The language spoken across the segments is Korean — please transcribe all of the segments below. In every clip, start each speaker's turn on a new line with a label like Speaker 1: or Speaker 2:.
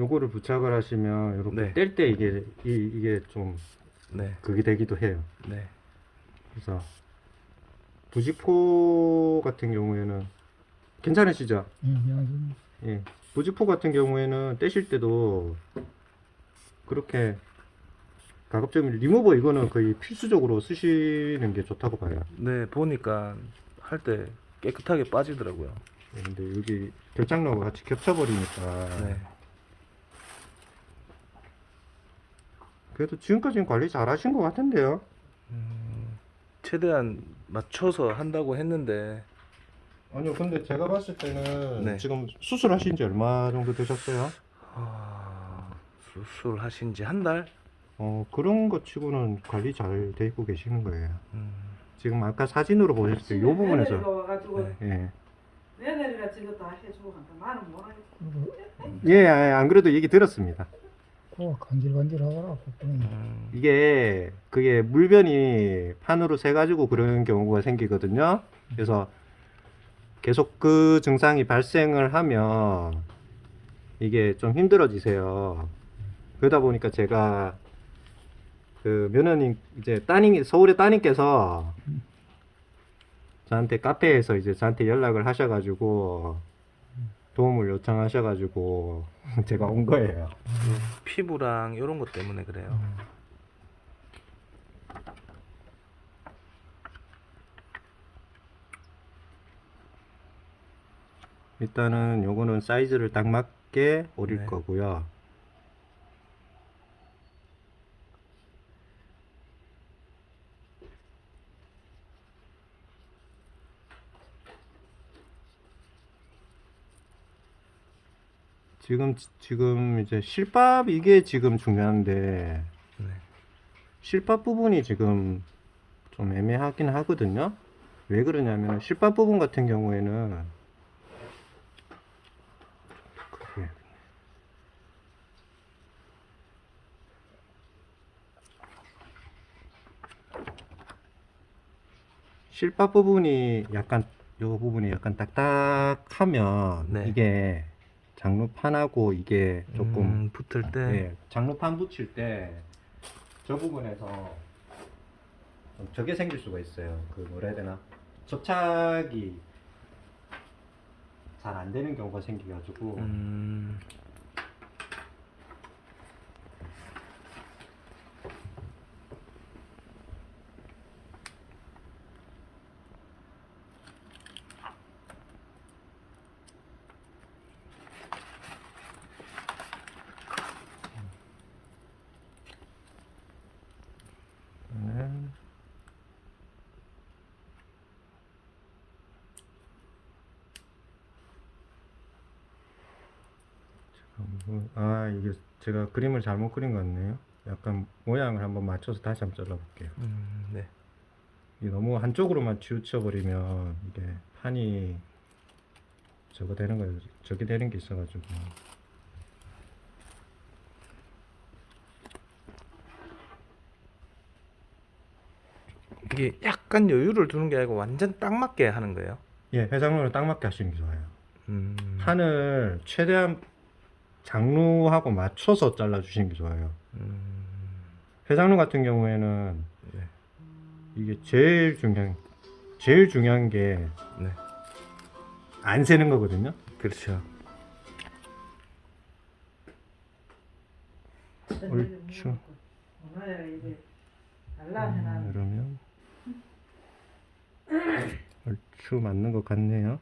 Speaker 1: 요거를 부착을 하시면 이렇게
Speaker 2: 네.
Speaker 1: 뗄 때 이게 좀
Speaker 2: 네.
Speaker 1: 그게 되기도 해요.
Speaker 2: 네.
Speaker 1: 그래서 부직포 같은 경우에는 괜찮으시죠?
Speaker 3: 그냥
Speaker 1: 예. 부직포 같은 경우에는 떼실 때도 그렇게 가급적이면 리무버 이거는 거의 필수적으로 쓰시는 게 좋다고 봐요.
Speaker 2: 네, 보니까 할 때 깨끗하게 빠지더라고요.
Speaker 1: 예, 근데 여기 결장로가 같이 겹쳐버리니까
Speaker 2: 네.
Speaker 1: 그래도 지금까지는 관리 잘 하신 것 같은데요.
Speaker 2: 최대한 맞춰서 한다고 했는데
Speaker 1: 아니요, 근데 제가 봤을 때는
Speaker 2: 네.
Speaker 1: 지금 수술하신 지 얼마 정도 되셨어요?
Speaker 2: 수술하신 지 한 달?
Speaker 1: 그런 것 치고는 관리 잘 돼 있고 계시는 거예요. 지금 아까 사진으로 보셨을 때 이
Speaker 4: 며느리가
Speaker 1: 부분에서
Speaker 4: 와가지고
Speaker 2: 네.
Speaker 1: 예.
Speaker 4: 며느리가 저거 다 해주고 한다. 나는 모르겠어.
Speaker 1: 예, 안 그래도 얘기 들었습니다.
Speaker 3: 코가 간질간질하더라. 코뼈는.
Speaker 1: 이게 그게 물변이 판으로 새 가지고 그런 경우가 생기거든요. 그래서 계속 그 증상이 발생을 하면 이게 좀 힘들어지세요. 그러다 보니까 제가 그 며느님 이제 따님 서울의 따님께서 저한테 카페에서 이제 저한테 연락을 하셔가지고 도움을 요청하셔가지고 제가 온 거예요.
Speaker 2: 피부랑 이런 것 때문에 그래요.
Speaker 1: 일단은 요거는 사이즈를 딱 맞게 오릴
Speaker 2: 네.
Speaker 1: 거고요. 지금 이제 실밥 이게 지금 중요한데
Speaker 2: 네.
Speaker 1: 실밥 부분이 지금 좀 애매하긴 하거든요. 왜 그러냐면 실밥 부분 같은 경우에는 크게 실밥 부분이 약간 요 부분이 약간 딱딱하면
Speaker 2: 네.
Speaker 1: 이게 장루판하고 이게 조금
Speaker 2: 붙을 때
Speaker 1: 예, 장루판 붙일 때 저 부분에서 좀 저게 생길 수가 있어요. 그 뭐라 해야 되나? 접착이 잘 안 되는 경우가 생겨가지고 이게 제가 그림을 잘못 그린 것 같네요. 약간 모양을 한번 맞춰서 다시 한번 잘라볼게요.
Speaker 2: 네.
Speaker 1: 이게 너무 한쪽으로만 치우쳐 버리면 이게 판이 저거 되는 거예요. 저게 되는 게 있어가지고.
Speaker 2: 이게 약간 여유를 두는 게 아니고 완전 딱 맞게 하는 거예요.
Speaker 1: 예, 회장로를 딱 맞게 하시는 게 좋아요.
Speaker 2: 음.
Speaker 1: 판을 최대한 장루하고 맞춰서 잘라주시는 게 좋아요. 회장로 같은 경우에는
Speaker 2: 네.
Speaker 1: 이게 제일 중요한 게 안
Speaker 2: 네.
Speaker 1: 새는 거거든요.
Speaker 2: 그렇죠.
Speaker 1: 얼추.
Speaker 4: 오늘 이제 달라 해놔.
Speaker 1: 그러면 얼추 맞는 것 같네요.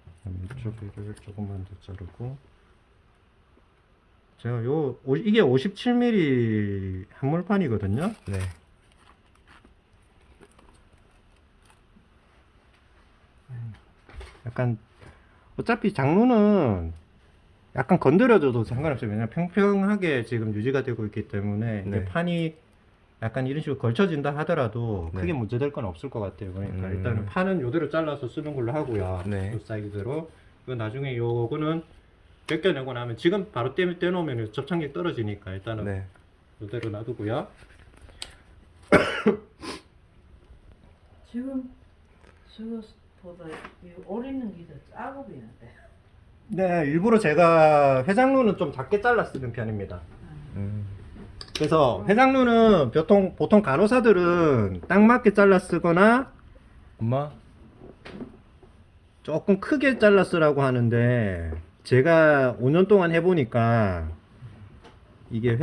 Speaker 1: 이쪽을 조금만 더 자르고 제가 이게 57mm 한물판이거든요.
Speaker 2: 네.
Speaker 1: 약간 어차피 장루는 약간 건드려줘도 상관없어요. 왜냐면 평평하게 지금 유지가 되고 있기 때문에 이게
Speaker 2: 네.
Speaker 1: 판이 약간 이런 식으로 걸쳐진다 하더라도
Speaker 2: 네.
Speaker 1: 크게 문제될 건 없을 것 같아요. 그러니까
Speaker 2: 음.
Speaker 1: 일단은 판은 요대로 잘라서 쓰는 걸로 하고요.
Speaker 2: 네.
Speaker 1: 요 사이즈대로. 그 나중에 요거는 벗겨내고 나면 지금 바로 떼놓으면 접착력 떨어지니까 일단은
Speaker 2: 네.
Speaker 1: 요대로 놔두고요.
Speaker 4: 지금 저거보다 이 오리는 게 더 짜고 비는데.
Speaker 1: 네, 일부러 제가 회장루는 좀 작게 잘라 쓰는 편입니다. 그래서 회장루는 보통 간호사들은 딱 맞게 잘라 쓰거나
Speaker 2: 엄마?
Speaker 1: 조금 크게 잘라 쓰라고 하는데 제가 5년 동안 해보니까 이게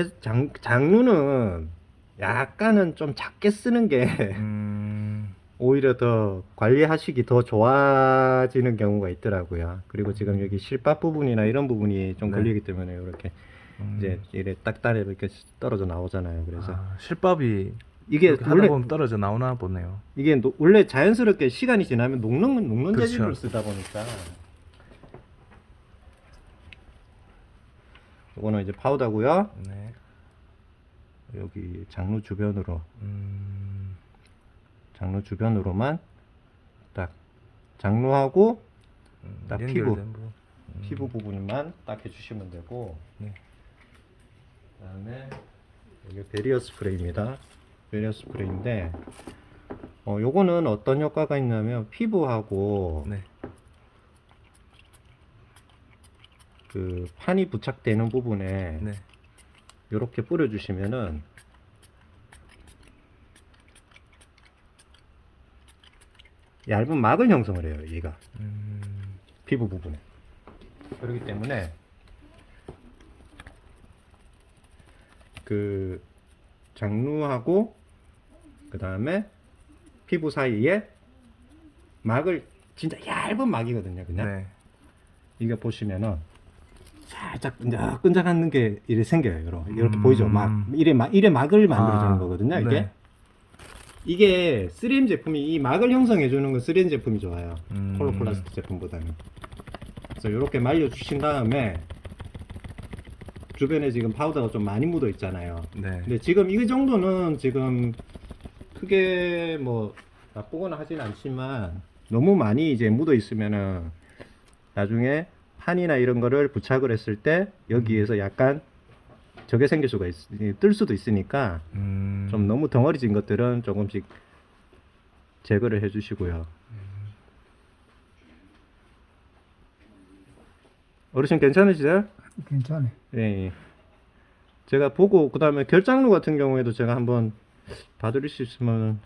Speaker 1: 장루는 약간은 좀 작게 쓰는 게 오히려 더 관리하시기 더 좋아지는 경우가 있더라고요. 그리고 지금 여기 실밥 부분이나 이런 부분이 좀
Speaker 2: 네.
Speaker 1: 걸리기 때문에 이렇게 이제 이래 딱딱하게 이렇게 떨어져 나오잖아요. 그래서
Speaker 2: 실밥이
Speaker 1: 이게
Speaker 2: 이렇게 하다
Speaker 1: 원래
Speaker 2: 보면 떨어져 나오나 보네요.
Speaker 1: 이게 원래 자연스럽게 시간이 지나면 녹는
Speaker 2: 그렇죠.
Speaker 1: 재질로 쓰다 보니까 이거는 이제 파우더고요.
Speaker 2: 네.
Speaker 1: 여기 장루 주변으로만 딱 장루하고 딱
Speaker 2: 연결된 부분.
Speaker 1: 피부 부분만 딱 해주시면 되고
Speaker 2: 네.
Speaker 1: 그다음에 이게 베리어 스프레이입니다. 베리어 스프레이인데 요거는 어떤 효과가 있냐면 피부하고
Speaker 2: 네.
Speaker 1: 그 판이 부착되는 부분에
Speaker 2: 네.
Speaker 1: 이렇게 뿌려주시면은 얇은 막을 형성을 해요. 얘가 피부 부분에. 그렇기 때문에 그 장루하고 그 다음에 피부 사이에 막을 진짜 얇은 막이거든요. 그냥
Speaker 2: 네.
Speaker 1: 이거 보시면은 살짝 끈적끈적한 게 이렇게 생겨요. 이렇게 보이죠? 막 이래 막을 만들어주는 거거든요. 이게
Speaker 2: 네.
Speaker 1: 이게 3M 제품이 이 막을 형성해 주는 건 3M 제품이 좋아요. 콜로플라스트 제품보다는. 그래서 이렇게 말려 주신 다음에 주변에 지금 파우더가 좀 많이 묻어 있잖아요.
Speaker 2: 네.
Speaker 1: 근데 지금 이 정도는 지금 크게 뭐 나쁘거나 하진 않지만 너무 많이 이제 묻어 있으면은 나중에 판이나 이런 거를 부착을 했을 때 여기에서 약간 적게 생길 수가 뜰 수도 있으니까 좀 너무 덩어리진 것들은 조금씩 제거를 해 주시고요. 어르신 괜찮으시세요?
Speaker 3: 괜찮아.
Speaker 1: 예. 제가 보고 그다음에 결장루 같은 경우에도 제가 한번 봐드릴 수 있으면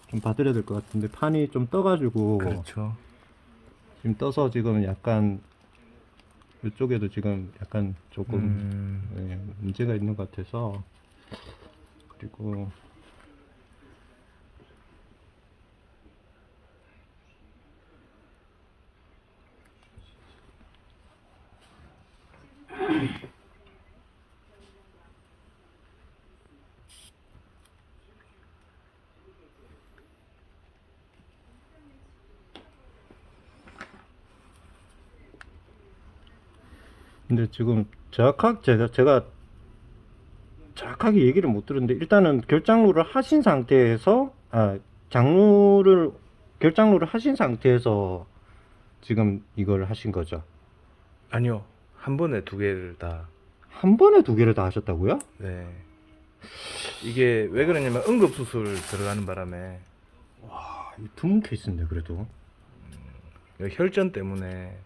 Speaker 1: 좀 봐드려야 될 것 같은데 판이 좀 떠가지고
Speaker 2: 그렇죠.
Speaker 1: 지금 떠서 지금 약간 이쪽에도 지금 약간 조금 예, 문제가 있는 것 같아서 그리고 근데 지금 제가 정확하게 얘기를 못 들었는데 일단은 결장루를 하신 상태에서 결장루를 하신 상태에서 지금 이걸 하신 거죠?
Speaker 2: 아니요. 한 번에 두 개를 다.
Speaker 1: 한 번에 두 개를 다 하셨다고요?
Speaker 2: 네. 이게 왜 그러냐면 응급수술 들어가는 바람에
Speaker 1: 이 드문 케이스인데 그래도
Speaker 2: 혈전 때문에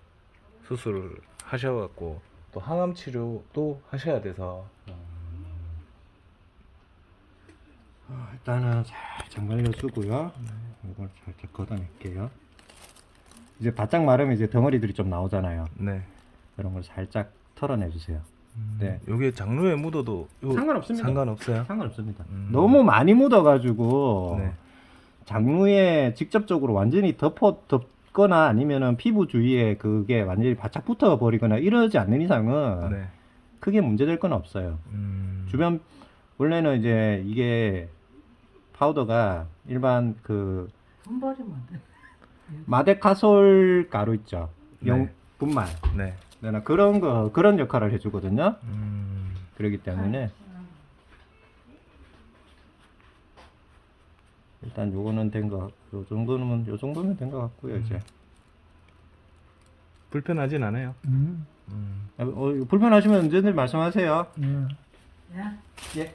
Speaker 2: 수술을 하셔갖고 또 항암 치료도 하셔야 돼서
Speaker 1: 일단은 살짝 말려주고요. 이걸 살짝 걷어낼게요. 이제 바짝 마르면 이제 덩어리들이 좀 나오잖아요.
Speaker 2: 네.
Speaker 1: 이런 걸 살짝 털어내주세요. 네.
Speaker 2: 요게 장루에 묻어도
Speaker 1: 상관없습니다.
Speaker 2: 상관없어요?
Speaker 1: 상관없습니다. 너무 많이 묻어가지고
Speaker 2: 네.
Speaker 1: 장루에 직접적으로 완전히 덮거나 아니면은 피부 주위에 그게 완전히 바짝 붙어 버리거나 이러지 않는 이상은
Speaker 2: 네.
Speaker 1: 크게 문제될 건 없어요. 주변 원래는 이제 이게 파우더가 일반 그
Speaker 4: 돈 버리면 안 돼.
Speaker 1: 마데카솔 가루 있죠.
Speaker 2: 네.
Speaker 1: 분말.
Speaker 2: 네.
Speaker 1: 그런 역할을 해주거든요. 그렇기 때문에 일단 요거는 요 정도면 된 것 같고요. 이제
Speaker 2: 불편하진 않아요.
Speaker 1: 불편하시면 언제든 말씀하세요.
Speaker 4: 야,
Speaker 1: 예.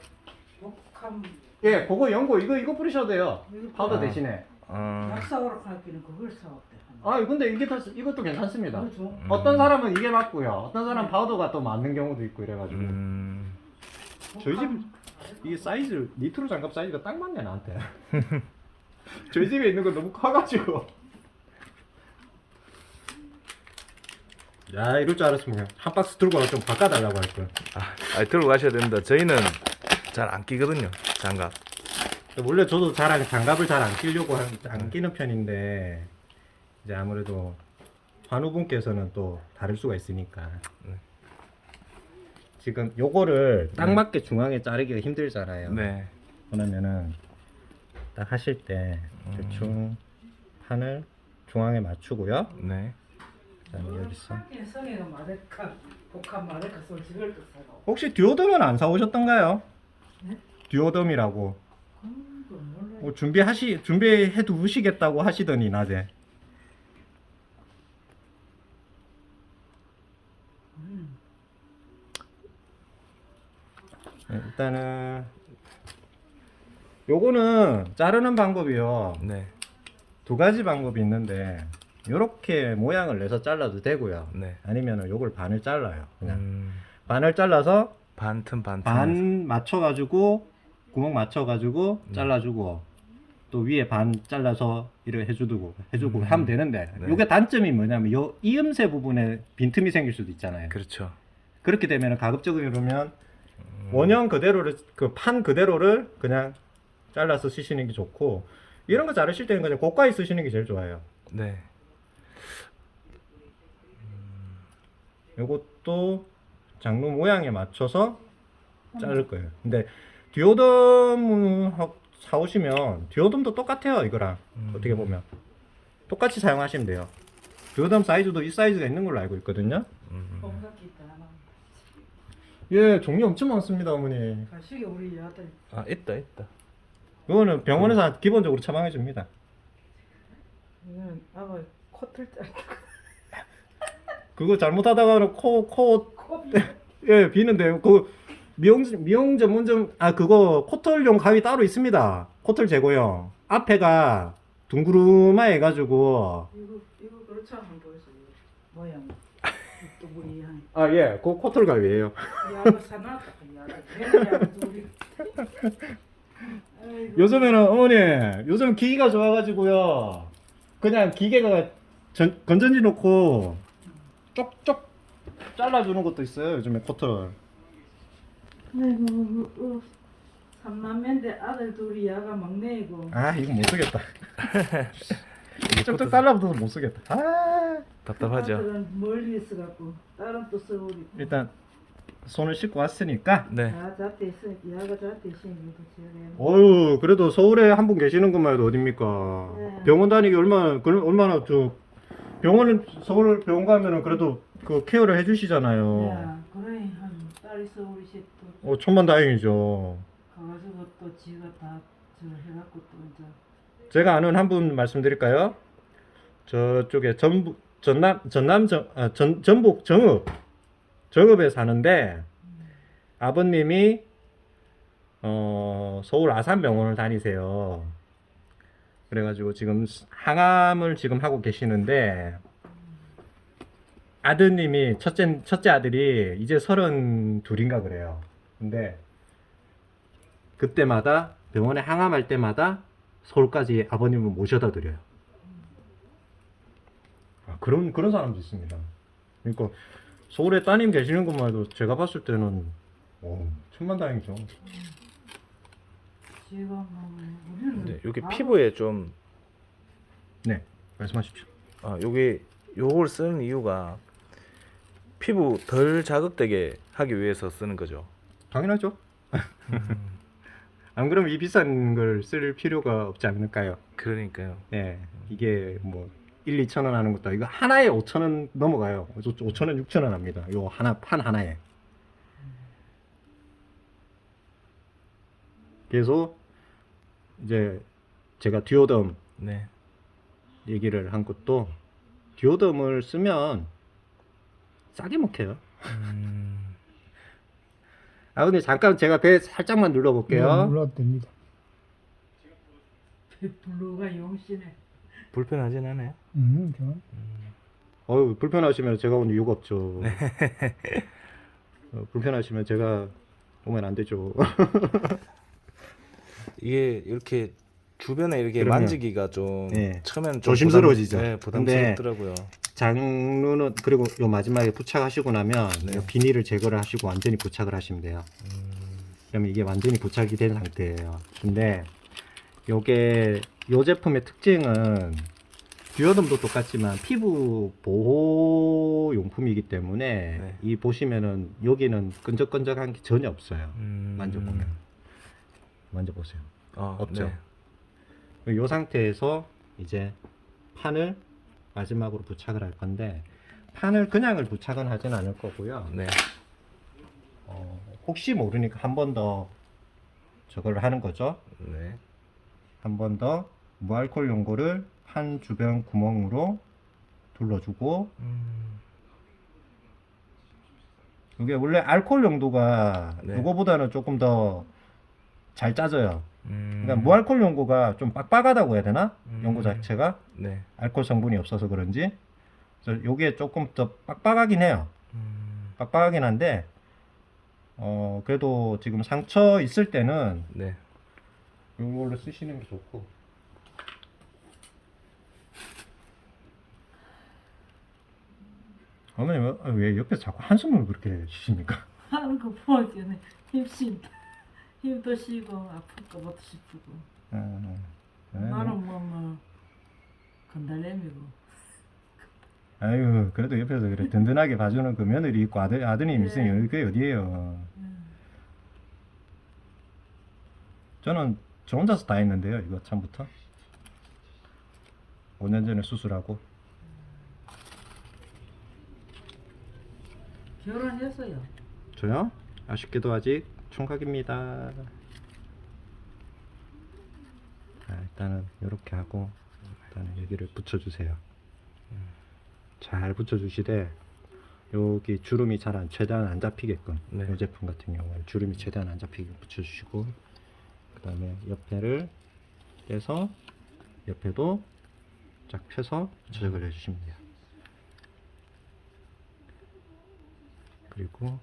Speaker 4: 목함
Speaker 1: 예, 그거 연고 이거 뿌리셔도 돼요. 파우더 대신에.
Speaker 4: 약 사오러 갈기는 그걸 사왔대.
Speaker 1: 아 근데 이것도 괜찮습니다.
Speaker 4: 그렇죠.
Speaker 1: 어떤 사람은 이게 맞고요. 어떤 사람은 파우더가 또 맞는 경우도 있고 이래가지고 저희 집 이게 사이즈 니트로 장갑 사이즈가 딱 맞네 나한테. 저희 집에 있는 거 너무 커가지고. 야 이럴 줄 알았으면 한 박스 들고 와서 좀 바꿔달라고 할 거야.
Speaker 2: 들고 가셔야 됩니다. 저희는 잘 안 끼거든요, 장갑.
Speaker 1: 원래 저도 장갑을 잘 안 끼려고 안 끼는 편인데 이제 아무래도 환우분께서는 또 다를 수가 있으니까. 지금 요거를 딱 맞게 중앙에 자르기가 힘들잖아요.
Speaker 2: 네.
Speaker 1: 그러면은 딱 하실 때 대충 판을 중앙에 맞추고요.
Speaker 2: 네.
Speaker 1: 그다음에 여기서
Speaker 4: 성에가 마데카, 복합 마데카 솔직을 또 사고.
Speaker 1: 혹시 듀오덤은 안 사오셨던가요?
Speaker 4: 네?
Speaker 1: 듀오덤이라고
Speaker 4: 그건 몰라요.
Speaker 1: 준비해 두시겠다고 하시더니 낮에. 네, 일단은 요거는 자르는 방법이요.
Speaker 2: 네.
Speaker 1: 두 가지 방법이 있는데 요렇게 모양을 내서 잘라도 되고요.
Speaker 2: 네.
Speaker 1: 아니면은 요걸 반을 잘라요. 그냥 반을
Speaker 2: 반을
Speaker 1: 잘라서
Speaker 2: 반틈
Speaker 1: 반 맞춰가지고 구멍 맞춰가지고 잘라주고 또 위에 반 잘라서 이렇게 해주고 하면 되는데
Speaker 2: 네.
Speaker 1: 요게 단점이 뭐냐면 요 이음새 부분에 빈틈이 생길 수도 있잖아요.
Speaker 2: 그렇죠.
Speaker 1: 그렇게 되면 가급적이면 원형 그대로를 그 판 그대로를 그냥 잘라서 쓰시는 게 좋고 이런 거 자르실 때는 그냥 고가에 쓰시는 게 제일 좋아요.
Speaker 2: 네.
Speaker 1: 요것도 장로 모양에 맞춰서 자를 거예요. 근데 듀오덤 사오시면 듀오덤도 똑같아요. 이거랑 어떻게 보면 똑같이 사용하시면 돼요. 듀오덤 사이즈도 이 사이즈가 있는 걸로 알고 있거든요.
Speaker 4: 뽕삭기 있다. 하나.
Speaker 1: 예, 종류 엄청 많습니다, 어머니.
Speaker 4: 가시게 우리 아들.
Speaker 2: 있다.
Speaker 1: 이거는 병원에서 기본적으로 처방해 줍니다.
Speaker 4: 이거는 아마 코틀 짜.
Speaker 1: 그거 잘못하다가는
Speaker 4: 코비.
Speaker 1: 예, 비는데 그 미용 전문점 그거 코털용 가위 따로 있습니다. 코털 제거용. 앞에가 둥그루마 해가지고
Speaker 4: 이거 그렇죠 한번 보여주세요. 모양. 또 우리 한.
Speaker 1: 예, 그 코털 가위예요.
Speaker 4: 야가 사놨다. 야가 둘이. 아이고.
Speaker 1: 요즘에는 어머니 요즘 기기가 좋아가지고요. 그냥 기계가 건전지 놓고 쪽쪽 잘라주는 것도 있어요. 요즘에 코털.
Speaker 4: 아이고, 삼남매인데 아들 둘이 야가 막내이고.
Speaker 1: 이거 못 쓰겠다. 쪽쪽 잘라붙어서 못 쓰겠다.
Speaker 2: 답답하죠.
Speaker 4: 아들은 멀리 있어갖고 딸은 또 서울이고.
Speaker 1: 일단 손을 씻고 왔으니까.
Speaker 2: 네.
Speaker 4: 자태 있으니까 야가 자태 있으니까 제가.
Speaker 1: 어유 그래도 서울에 한 분 계시는 것만 해도 어딥니까?
Speaker 4: 네.
Speaker 1: 병원 다니기 얼마나 병원은 서울 병원 가면은 그래도 그 케어를 해주시잖아요.
Speaker 4: 야, 그래 한 딸이 서울시 또
Speaker 1: 천만 다행이죠.
Speaker 4: 가가지고 또 지가 다 저 해갖고 또 이제.
Speaker 1: 제가 아는 한 분 말씀드릴까요? 저쪽에 전북 정읍에 사는데 아버님이 서울 아산병원을 다니세요. 그래가지고 지금 항암을 지금 하고 계시는데 아드님이 첫째 아들이 이제 32인가 그래요. 근데 그때마다 병원에 항암할 때마다 서울까지 아버님을 모셔다 드려요. 그런 사람도 있습니다. 그러니까 서울에 따님 계시는 것만 해도 제가 봤을 때는 천만다행이죠.
Speaker 4: 지가 뭐 우리는.
Speaker 2: 네, 여기
Speaker 4: 바로
Speaker 2: 피부에 좀
Speaker 1: 네, 말씀하십시오.
Speaker 2: 요걸 쓰는 이유가 피부 덜 자극되게 하기 위해서 쓰는 거죠.
Speaker 1: 당연하죠. 안 그러면 이 비싼 걸 쓸 필요가 없지 않을까요?
Speaker 2: 그러니까요.
Speaker 1: 네, 이게 뭐 1, 2천 원 하는 것도 아니고 하나에 5천 원 넘어가요. 5천 원, 6천 원 합니다. 요 판 하나에. 그래서 이제 제가 듀오덤
Speaker 2: 네.
Speaker 1: 얘기를 한 것도 듀오덤을 쓰면 싸게 먹혀요. 근데 잠깐 제가 배 살짝만 눌러볼게요.
Speaker 3: 눌러도 됩니다.
Speaker 4: 블루가 용신해.
Speaker 2: 불편하진 않아요?
Speaker 3: 좋아.
Speaker 1: 어유 불편하시면 제가 온 이유가 없죠. 불편하시면 제가 오면 안 되죠.
Speaker 2: 이게 이렇게 주변에 이렇게
Speaker 1: 그러면,
Speaker 2: 만지기가 좀
Speaker 1: 네.
Speaker 2: 처음에는 좀
Speaker 1: 조심스러워지죠.
Speaker 2: 네, 부담스럽더라고요.
Speaker 1: 장루는 그리고 요 마지막에 부착하시고 나면
Speaker 2: 네.
Speaker 1: 요 비닐을 제거를 하시고 완전히 부착을 하시면 돼요. 그러면 이게 완전히 부착이 된 상태예요. 근데 요게 요 제품의 특징은 듀오덤도 똑같지만 피부 보호 용품이기 때문에
Speaker 2: 네.
Speaker 1: 이 보시면은 여기는 끈적끈적한 게 전혀 없어요. 만져보면 만져보세요. 없죠.
Speaker 2: 네.
Speaker 1: 이 상태에서 이제 판을 마지막으로 부착을 할 건데 판을 그냥을 부착은 하진 않을 거고요.
Speaker 2: 네.
Speaker 1: 혹시 모르니까 한 번 더 저걸 하는 거죠.
Speaker 2: 네.
Speaker 1: 한 번 더 무알콜 용고를 판 주변 구멍으로 둘러주고 이게 원래 알코올 용도가
Speaker 2: 네.
Speaker 1: 이거보다는 조금 더 잘 짜져요. 그러니까
Speaker 2: 음.
Speaker 1: 무알콜 용고가 좀 빡빡하다고 해야 되나? 용고 자체가
Speaker 2: 네.
Speaker 1: 알코올 성분이 없어서 그런지 그래서 요게 조금 더 빡빡하긴 해요. 빡빡하긴 한데 그래도 지금 상처 있을 때는
Speaker 2: 네.
Speaker 1: 이걸로 쓰시는 게 좋고 어머님 왜 옆에서 자꾸 한숨을 그렇게 쉬십니까?
Speaker 4: 하는 거 보여주네. 힘도 쉬고 아플 것도 싶고. 나는 뭐 건달래미고.
Speaker 1: 아유 그래도 옆에서 그래 든든하게 봐주는 그 며느리 있고 아드님 있으니 그게 어디에요. 저는 저 혼자서 다 했는데요 이거 처음부터 5년 전에 수술하고
Speaker 4: 결혼했어요.
Speaker 1: 저요? 아쉽게도 아직 총각입니다. 자, 일단은 이렇게 하고 일단은 여기를 붙여주세요. 잘 붙여주시되 여기 주름이 최대한 안 잡히게끔
Speaker 2: 네.
Speaker 1: 이 제품 같은 경우는 주름이 최대한 안 잡히게 붙여주시고 그 다음에 옆에를 떼서 옆에도 쫙 펴서 조작을 해주시면 돼요. 그리고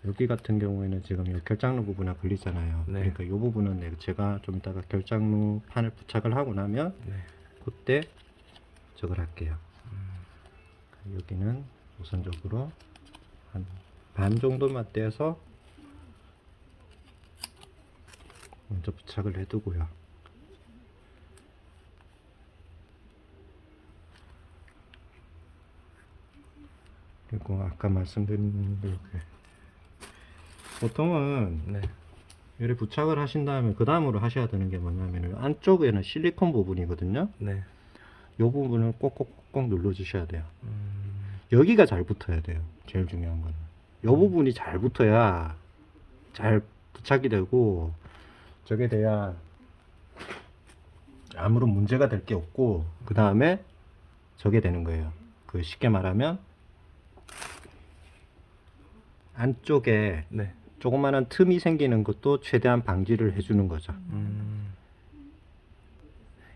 Speaker 1: 여기 같은 경우에는 지금 이 결장루 부분에 걸리잖아요.
Speaker 2: 네.
Speaker 1: 그러니까 이 부분은 제가 좀 이따가 결장루 판을 부착을 하고 나면
Speaker 2: 네.
Speaker 1: 그때 저걸 할게요. 여기는 우선적으로 한 반 정도만 떼서 먼저 부착을 해두고요. 그리고 아까 말씀드린 대로 보통은
Speaker 2: 네.
Speaker 1: 이렇게 부착을 하신 다음에 그 다음으로 하셔야 되는 게 뭐냐면 안쪽에는 실리콘 부분이거든요.
Speaker 2: 네.
Speaker 1: 이 부분을 꼭꼭꼭 눌러 주셔야 돼요. 여기가 잘 붙어야 돼요. 제일 중요한 거는 이 부분이 잘 붙어야 잘 부착이 되고 저게 돼야 아무런 문제가 될 게 없고 그 다음에 저게 되는 거예요. 그 쉽게 말하면 안쪽에
Speaker 2: 네.
Speaker 1: 조그마한 틈이 생기는 것도 최대한 방지를 해주는 거죠.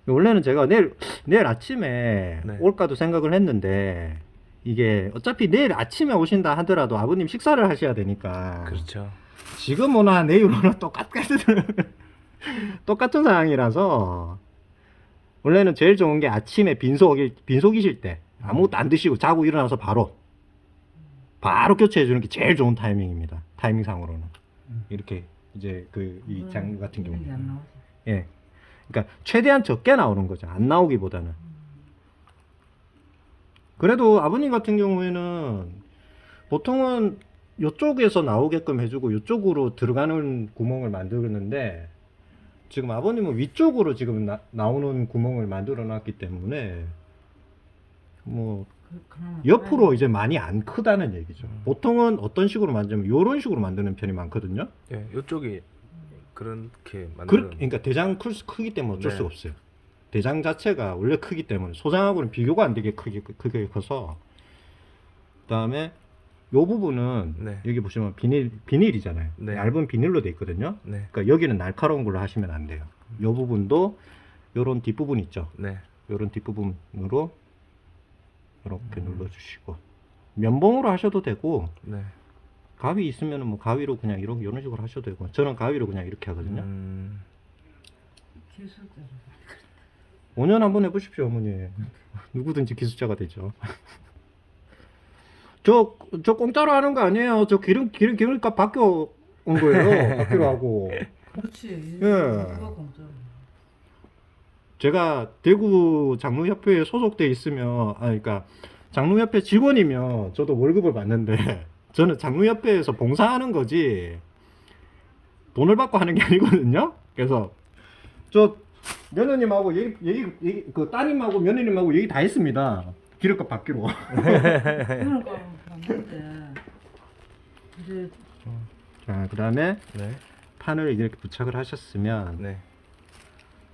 Speaker 1: 원래는 제가 내일 아침에
Speaker 2: 네.
Speaker 1: 올까도 생각을 했는데 이게 어차피 내일 아침에 오신다 하더라도 아버님 식사를 하셔야 되니까
Speaker 2: 그렇죠.
Speaker 1: 지금 오나 내일 오나 똑같은 상황이라서 원래는 제일 좋은 게 아침에 빈속이실 때 아무것도 안 드시고 자고 일어나서 바로 교체해 주는 게 제일 좋은 타이밍입니다. 타이밍상으로는 이렇게 이제 이 장르 같은 경우
Speaker 4: 안 나오지.
Speaker 1: 예, 그러니까 최대한 적게 나오는 거죠. 안 나오기보다는. 그래도 아버님 같은 경우에는 보통은 이쪽에서 나오게끔 해주고 이쪽으로 들어가는 구멍을 만들었는데 지금 아버님은 위쪽으로 지금 나오는 구멍을 만들어 놨기 때문에 뭐 옆으로 이제 많이 안 크다는 얘기죠. 보통은 어떤 식으로 만들면 이런 식으로 만드는 편이 많거든요.
Speaker 2: 예, 이쪽이 그렇게 만드는.
Speaker 1: 그러니까 대장 크기 때문에 어쩔
Speaker 2: 네.
Speaker 1: 수가 없어요. 대장 자체가 원래 크기 때문에 소장하고는 비교가 안 되게 크게 커서 그다음에 요 부분은
Speaker 2: 네.
Speaker 1: 여기 보시면 비닐이잖아요.
Speaker 2: 네.
Speaker 1: 얇은 비닐로 돼 있거든요.
Speaker 2: 네.
Speaker 1: 그러니까 여기는 날카로운 걸로 하시면 안 돼요. 요 부분도 요런 뒷부분 있죠.
Speaker 2: 네.
Speaker 1: 요런 뒷부분으로 이렇게 눌러주시고 면봉으로 하셔도 되고
Speaker 2: 네.
Speaker 1: 가위 있으면은 뭐 가위로 그냥 이런 식으로 하셔도 되고 저는 가위로 그냥 이렇게 하거든요.
Speaker 4: 기술자로.
Speaker 1: 5년 한번 해보십시오, 어머니. 누구든지 기술자가 되죠. 저 공짜로 하는 거 아니에요. 저 기름값 바뀌어 온 거예요. 받기로 하고.
Speaker 4: 그렇지.
Speaker 1: 예.
Speaker 4: 누가 공짜로.
Speaker 1: 제가 대구 장로협회에 소속돼 있으면, 그러니까 장로협회 직원이면 저도 월급을 받는데, 저는 장로협회에서 봉사하는 거지, 돈을 받고 하는 게 아니거든요. 그래서, 저 며느님하고 그 따님하고 며느님하고 얘기 다 했습니다. 기름값 받기로.
Speaker 4: 그러니까 맞는데 이제
Speaker 1: 자, 그 다음에
Speaker 2: 네.
Speaker 1: 판을 이렇게 부착을 하셨으면,
Speaker 2: 네.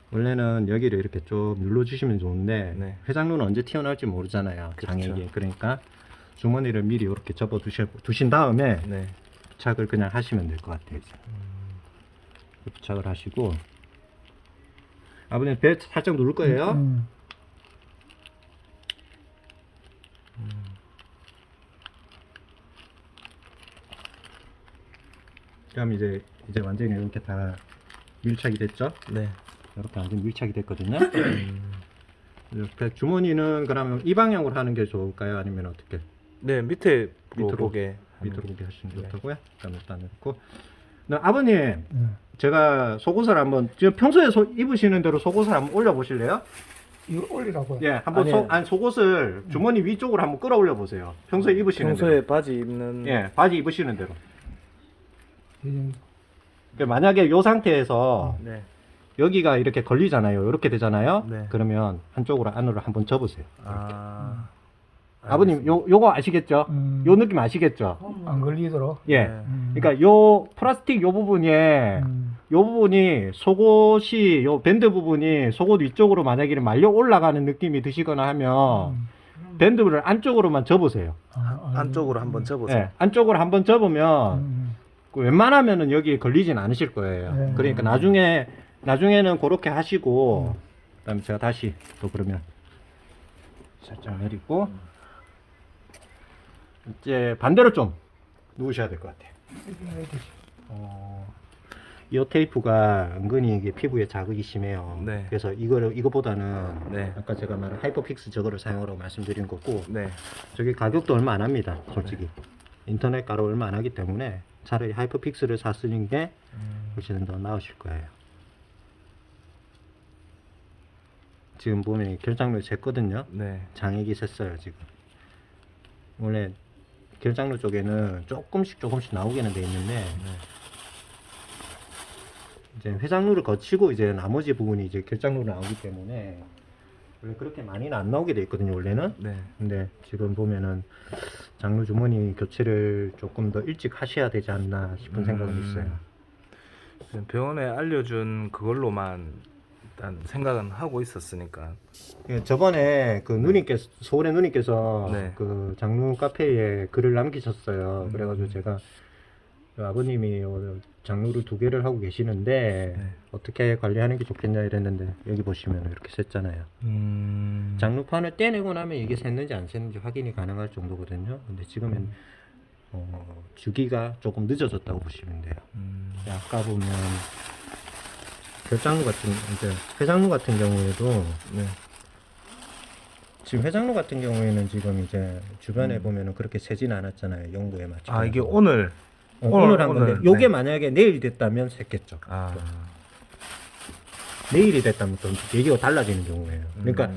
Speaker 1: 원래는 여기를 이렇게 좀 눌러주시면 좋은데
Speaker 2: 네.
Speaker 1: 회장로는 언제 튀어나올지 모르잖아요.
Speaker 2: 그렇죠.
Speaker 1: 장액이. 그러니까 주머니를 미리 이렇게 접어 두신 다음에
Speaker 2: 네.
Speaker 1: 부착을 그냥 하시면 될 것 같아요. 이제. 부착을 하시고 아버님 배 살짝 누를 거예요. 그럼 이제 완전히 이렇게 다 밀착이 됐죠.
Speaker 2: 네.
Speaker 1: 이렇게 완전 밀착이 됐거든요. 이렇게 주머니는 그러면 이 방향으로 하는 게 좋을까요? 아니면 어떻게?
Speaker 2: 네, 밑에
Speaker 1: 밑으로
Speaker 2: 보게
Speaker 1: 밑으로 보게 하시는 게
Speaker 2: 네.
Speaker 1: 좋다고요? 일단 넣고. 아버님,
Speaker 3: 예.
Speaker 1: 제가 속옷을 한번 지금 평소에 입으시는 대로 속옷을 한번 올려 보실래요?
Speaker 3: 이걸 올리라고요.
Speaker 1: 예, 한번
Speaker 2: 아니,
Speaker 1: 속옷을 주머니 위쪽으로 한번 끌어올려 보세요. 평소에 입으시는
Speaker 2: 평소에 바지 입는
Speaker 1: 대로. 예, 바지 입으시는 대로.
Speaker 3: 이 정도.
Speaker 1: 그러니까 만약에 이 상태에서
Speaker 2: 네.
Speaker 1: 여기가 이렇게 걸리잖아요. 이렇게 되잖아요.
Speaker 2: 네.
Speaker 1: 그러면 한쪽으로 안으로 한번 접으세요.
Speaker 2: 아.
Speaker 1: 아버님, 요거 아시겠죠? 요 느낌 아시겠죠?
Speaker 3: 안 걸리도록.
Speaker 1: 예.
Speaker 2: 네.
Speaker 1: 그러니까 요 플라스틱 요 부분에 요 부분이 속옷이 요 밴드 부분이 속옷 위쪽으로 만약에 말려 올라가는 느낌이 드시거나 하면 밴드를 안쪽으로만 접으세요.
Speaker 2: 안쪽으로 한번 접어서.
Speaker 1: 예. 안쪽으로 한번 접으면 그 웬만하면은 여기에 걸리진 않으실 거예요.
Speaker 3: 네.
Speaker 1: 그러니까 나중에는 그렇게 하시고 그다음에 제가 다시 또 그러면 살짝 내리고 이제 반대로 좀 누우셔야 될 것 같아요. 이 테이프가 은근히 이게 피부에 자극이 심해요.
Speaker 2: 네.
Speaker 1: 그래서 이거보다는
Speaker 2: 네.
Speaker 1: 아까 제가 말한 하이퍼픽스 저거를 사용하라고 말씀드린 거고
Speaker 2: 네.
Speaker 1: 저게 가격도 얼마 안 합니다. 솔직히 인터넷 가로 얼마 안 하기 때문에 차라리 하이퍼픽스를 사쓰는 게 훨씬 더 나으실 거예요. 지금 보면 결장로 쟀거든요.
Speaker 2: 네.
Speaker 1: 장액이 샜어요 지금. 원래 결장로 쪽에는 조금씩 나오게는 돼 있는데 이제 회장로를 거치고 이제 나머지 부분이 이제 결장로로 나오기 때문에 원래 그렇게 많이는 안 나오게 돼 있거든요 원래는.
Speaker 2: 네.
Speaker 1: 근데 지금 보면은 장로 주머니 교체를 조금 더 일찍 하셔야 되지 않나 싶은 생각은 있어요.
Speaker 2: 병원에 알려준 그걸로만 일단 생각은 하고 있었으니까.
Speaker 1: 예, 저번에 그 누님께서 서울의 누님께서
Speaker 2: 네.
Speaker 1: 그 장로 카페에 글을 남기셨어요. 그래가지고 제가 그 아버님이 장로를 2개를 하고 계시는데
Speaker 2: 네.
Speaker 1: 어떻게 관리하는 게 좋겠냐 이랬는데 여기 보시면 이렇게 샜잖아요. 장루판을 떼내고 나면 이게 샜는지 안 샜는지 확인이 가능할 정도거든요. 근데 지금은 주기가 조금 늦어졌다고 보시면 돼요. 아까 보면 결장로 같은 이제 회장로 같은 경우에도
Speaker 2: 네.
Speaker 1: 지금 회장로 같은 경우에는 지금 이제 주변에 보면은 그렇게 새진 않았잖아요. 연구에 맞춰.
Speaker 2: 아, 이게 오늘
Speaker 1: 오늘 한 건데
Speaker 2: 오늘,
Speaker 1: 요게
Speaker 2: 네.
Speaker 1: 만약에 내일 됐다면 샜겠죠.
Speaker 2: 아.
Speaker 1: 내일이 됐다면 또 얘기가 달라지는 경우예요. 그러니까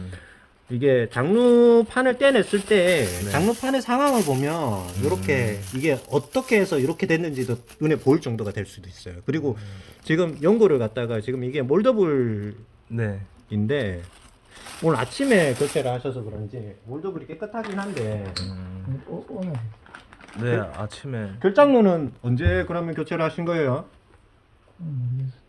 Speaker 1: 이게 장루판을 떼냈을 때 장루판의 상황을 보면 이렇게 이게 어떻게 해서 이렇게 됐는지도 눈에 보일 정도가 될 수도 있어요. 그리고 지금 연고를 갖다가 지금 이게 몰더블인데
Speaker 2: 네.
Speaker 1: 오늘 아침에 교체를 하셔서 그런지 몰더블이 깨끗하긴 한데
Speaker 3: 오늘
Speaker 2: 네, 아침에
Speaker 1: 결장로는 언제 그러면 교체를 하신 거예요?
Speaker 3: 모르겠어.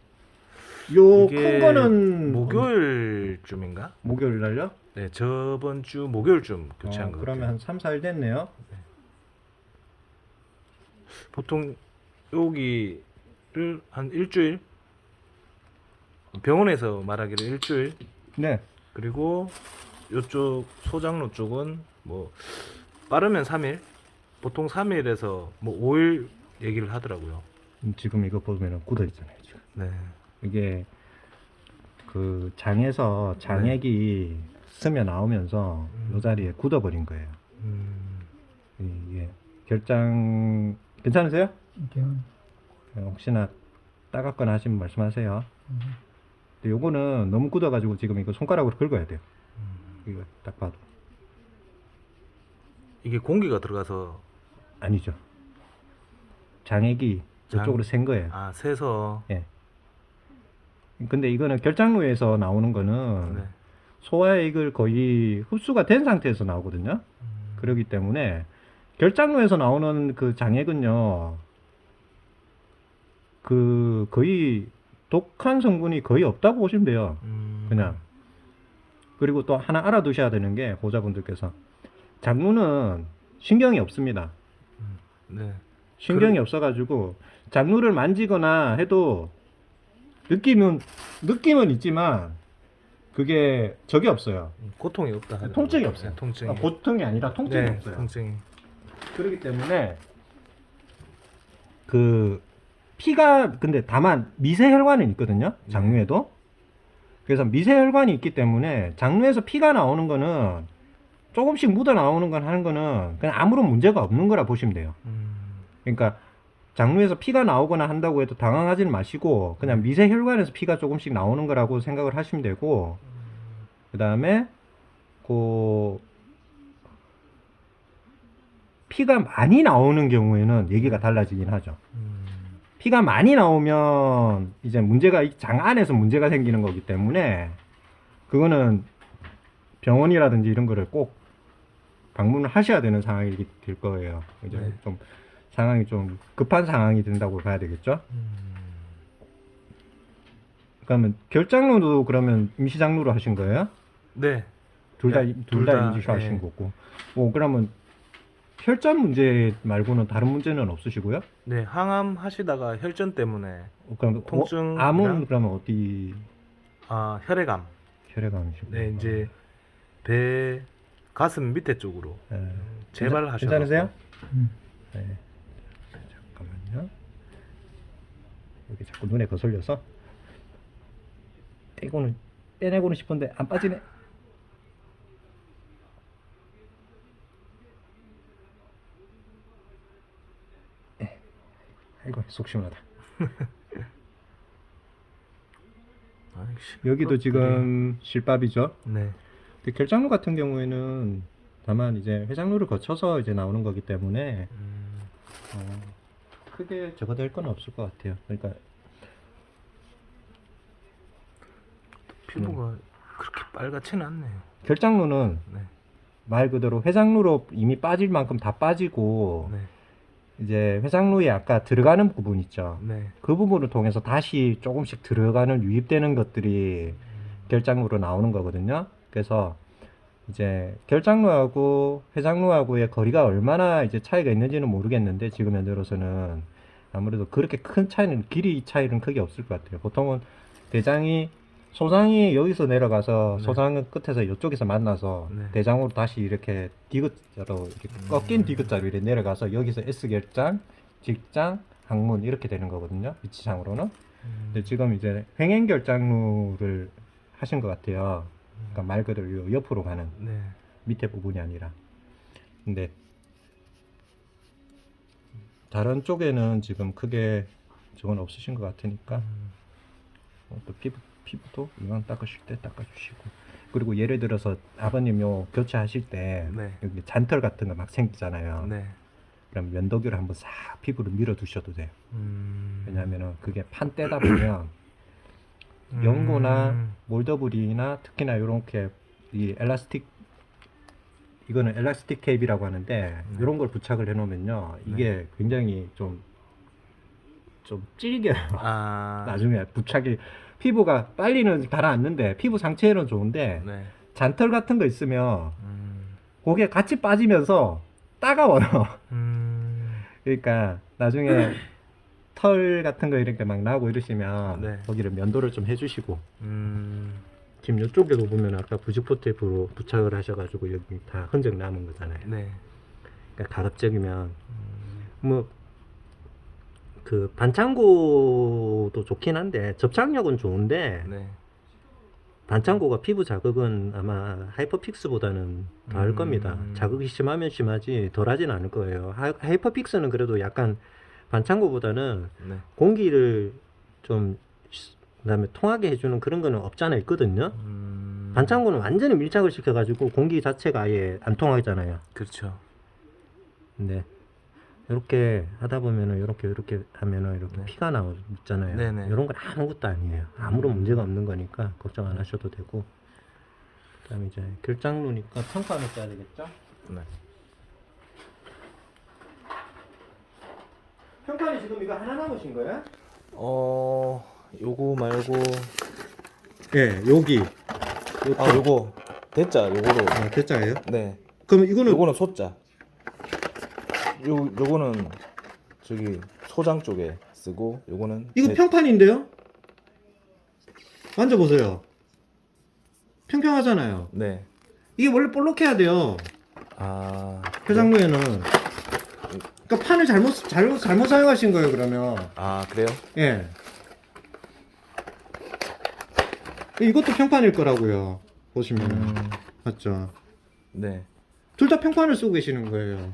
Speaker 1: 요
Speaker 2: 이게
Speaker 1: 큰 거는
Speaker 2: 목요일쯤인가?
Speaker 1: 목요일 날요?
Speaker 2: 네, 저번 주 목요일쯤 교체한 거
Speaker 1: 그러면 한 3, 4일 됐네요.
Speaker 2: 보통 여기를 한 일주일? 병원에서 말하기로 일주일,
Speaker 1: 네.
Speaker 2: 그리고 요쪽 소장로 쪽은 뭐 빠르면 3일, 보통 3일에서 뭐 5일 얘기를 하더라고요.
Speaker 1: 지금 이거 보면은 굳어 있잖아요. 지금.
Speaker 2: 네.
Speaker 1: 이게 그 장에서 장액이 스며 나오면서 이 자리에 굳어버린 거예요. 이게 결장 괜찮으세요?
Speaker 3: 이렇게
Speaker 1: 혹시나 따갑거나 하시면 말씀하세요. 근데 요거는 너무 굳어가지고 지금 이거 손가락으로 긁어야 돼요. 이거 딱 봐도
Speaker 2: 이게 공기가 들어가서
Speaker 1: 아니죠. 장액이 저쪽으로 샌 거예요.
Speaker 2: 새서.
Speaker 1: 예. 근데 이거는 결장로에서 나오는 거는
Speaker 2: 네.
Speaker 1: 소화액을 거의 흡수가 된 상태에서 나오거든요. 그렇기 때문에 결장로에서 나오는 그 장액은요, 그 거의 독한 성분이 거의 없다고 보시면 돼요. 그냥. 그리고 또 하나 알아두셔야 되는 게 보호자분들께서 장루는 신경이 없습니다.
Speaker 2: 네.
Speaker 1: 신경이 없어가지고 장루를 만지거나 해도 느낌은 있지만 그게 적이 없어요.
Speaker 2: 고통이 없다 하더라고요.
Speaker 1: 통증이 없어요.
Speaker 2: 네, 통증이.
Speaker 1: 고통이 아니라 통증이
Speaker 2: 네,
Speaker 1: 없어요.
Speaker 2: 통증이.
Speaker 1: 그렇기 때문에 그 피가 근데 다만 미세혈관은 있거든요. 장루에도. 그래서 미세혈관이 있기 때문에 장루에서 피가 나오는 거는 조금씩 묻어 나오는 건 하는 거는 그냥 아무런 문제가 없는 거라 보시면 돼요. 그러니까 장루에서 피가 나오거나 한다고 해도 당황하지는 마시고 그냥 미세혈관에서 피가 조금씩 나오는 거라고 생각을 하시면 되고, 그 다음에 그 피가 많이 나오는 경우에는 얘기가 달라지긴 하죠. 피가 많이 나오면 이제 문제가 장 안에서 문제가 생기는 거기 때문에 그거는 병원이라든지 이런 거를 꼭 방문을 하셔야 되는 상황이 될 거예요. 이제
Speaker 2: 네.
Speaker 1: 좀 상황이 좀 급한 상황이 된다고 봐야 되겠죠. 그러면 결장로도 그러면 임시장로로 하신 거예요?
Speaker 2: 네.
Speaker 1: 둘 다
Speaker 2: 네,
Speaker 1: 둘
Speaker 2: 둘
Speaker 1: 다
Speaker 2: 다,
Speaker 1: 임시로 하신
Speaker 2: 예.
Speaker 1: 거고. 그러면 혈전 문제 말고는 다른 문제는 없으시고요?
Speaker 2: 네, 항암 하시다가 혈전 때문에
Speaker 1: 그럼
Speaker 2: 통증이랑-
Speaker 1: 암은 그러면 어디
Speaker 2: 혈액암.
Speaker 1: 혈액암이시고?
Speaker 2: 네, 이제 배 가슴 밑에 쪽으로 재발하셔서.
Speaker 1: 괜찮으세요?
Speaker 3: 음.
Speaker 1: 네. 잠깐만요. 여기 자꾸 눈에 거슬려서 빼내고는 싶은데 안 빠지네. 아이고 속 시원하다. 여기도 지금 실밥이죠.
Speaker 2: 네.
Speaker 1: 근데 결장로 같은 경우에는 다만 이제 회장로를 거쳐서 이제 나오는 거기 때문에 크게 저거 될 건 없을 것 같아요. 그러니까
Speaker 2: 피부가 그렇게 빨갛지는 않네요.
Speaker 1: 결장로는
Speaker 2: 네.
Speaker 1: 말 그대로 회장로로 이미 빠질 만큼 다 빠지고
Speaker 2: 네.
Speaker 1: 이제 회장로에 아까 들어가는 부분 있죠.
Speaker 2: 네.
Speaker 1: 그 부분을 통해서 다시 조금씩 들어가는 유입되는 것들이 결장로로 나오는 거거든요. 그래서 이제 결장로하고 회장로하고의 거리가 얼마나 이제 차이가 있는지는 모르겠는데 지금 현재로서는 아무래도 그렇게 큰 차이는 길이 차이는 크게 없을 것 같아요. 보통은 소장이 여기서 내려가서
Speaker 2: 네.
Speaker 1: 소장 끝에서 이쪽에서 만나서
Speaker 2: 네.
Speaker 1: 대장으로 다시 이렇게 디귿자로 이렇게 꺾인 디귿자로 이렇게 내려가서 여기서 S결장, 직장, 항문 이렇게 되는 거거든요. 위치상으로는. 근데 지금 이제 횡행결장로를 하신 것 같아요. 그러니까 말 그대로 요 옆으로 가는
Speaker 2: 네.
Speaker 1: 밑에 부분이 아니라. 근데 다른 쪽에는 지금 크게 저건 없으신 것 같으니까 또 피부도 이왕 닦으실 때 닦아주시고, 그리고 예를 들어서 아버님 요 교체하실 때
Speaker 2: 네.
Speaker 1: 여기 잔털 같은 거 막 생기잖아요.
Speaker 2: 네.
Speaker 1: 그럼 면도기로 한번 싹 피부를 밀어 두셔도 돼요.
Speaker 2: 음.
Speaker 1: 왜냐하면 그게 판 떼다 보면 연고나 몰더블이나 특히나 이렇게 이 이거는 엘라스틱 테이프라고 하는데 이런 걸 부착을 해놓으면요 이게 굉장히 좀 찔겨요. 나중에 부착이 피부가 빨리는 가라앉는데 피부 상체에는 좋은데
Speaker 2: 네.
Speaker 1: 잔털 같은 거 있으면 그게 같이 빠지면서 따가워요. 그러니까 나중에 털 같은 거 이렇게 막 나고 이러시면
Speaker 2: 네.
Speaker 1: 거기를 면도를 좀 해주시고
Speaker 2: 음.
Speaker 1: 지금 이쪽에도 보면 아까 부직포 테이프로 부착을 하셔가지고 여기 다 흔적 남은 거잖아요.
Speaker 2: 네.
Speaker 1: 그러니까 가급적이면 뭐 그 반창고도 좋긴 한데 접착력은 좋은데
Speaker 2: 네.
Speaker 1: 반창고가 피부 자극은 아마 하이퍼픽스보다는 더 할 겁니다. 자극이 심하면 심하지 덜하진 않을 거예요. 하이퍼픽스는 그래도 약간 반창고보다는
Speaker 2: 네.
Speaker 1: 공기를 좀 그다음에 통하게 해주는 그런 거는 없잖아 있거든요. 반창고는 완전히 밀착을 시켜가지고 공기 자체가 아예 안 통하잖아요.
Speaker 2: 그렇죠.
Speaker 1: 근데 이렇게 하다 보면은 이렇게 하면은 이렇게
Speaker 2: 네.
Speaker 1: 피가 나오잖아요.
Speaker 2: 네네.
Speaker 1: 이런 건 아무것도 아니에요. 아무런 문제가 없는 거니까 걱정 안 하셔도 되고. 그다음에 이제 결장루니까 평판을 써야 되겠죠?
Speaker 2: 네.
Speaker 1: 평판이 지금 이거 하나 남으신 거예요?
Speaker 2: 요거 말고
Speaker 1: 예, 여기.
Speaker 2: 요거 대자 요거로.
Speaker 1: 대자예요?
Speaker 2: 네.
Speaker 1: 그럼 이거는
Speaker 2: 요거는 소자. 요거는 저기 소장 쪽에 쓰고 요거는
Speaker 1: 이거 평판인데요? 만져보세요. 평평하잖아요.
Speaker 2: 네.
Speaker 1: 이게 원래 볼록해야 돼요.
Speaker 2: 아.
Speaker 1: 표장루에는. 그러니까 판을 잘못 사용하신 거예요, 그러면.
Speaker 2: 아, 그래요?
Speaker 1: 예. 이것도 평판일 거라고요. 보시면. 맞죠?
Speaker 2: 네.
Speaker 1: 둘 다 평판을 쓰고 계시는 거예요.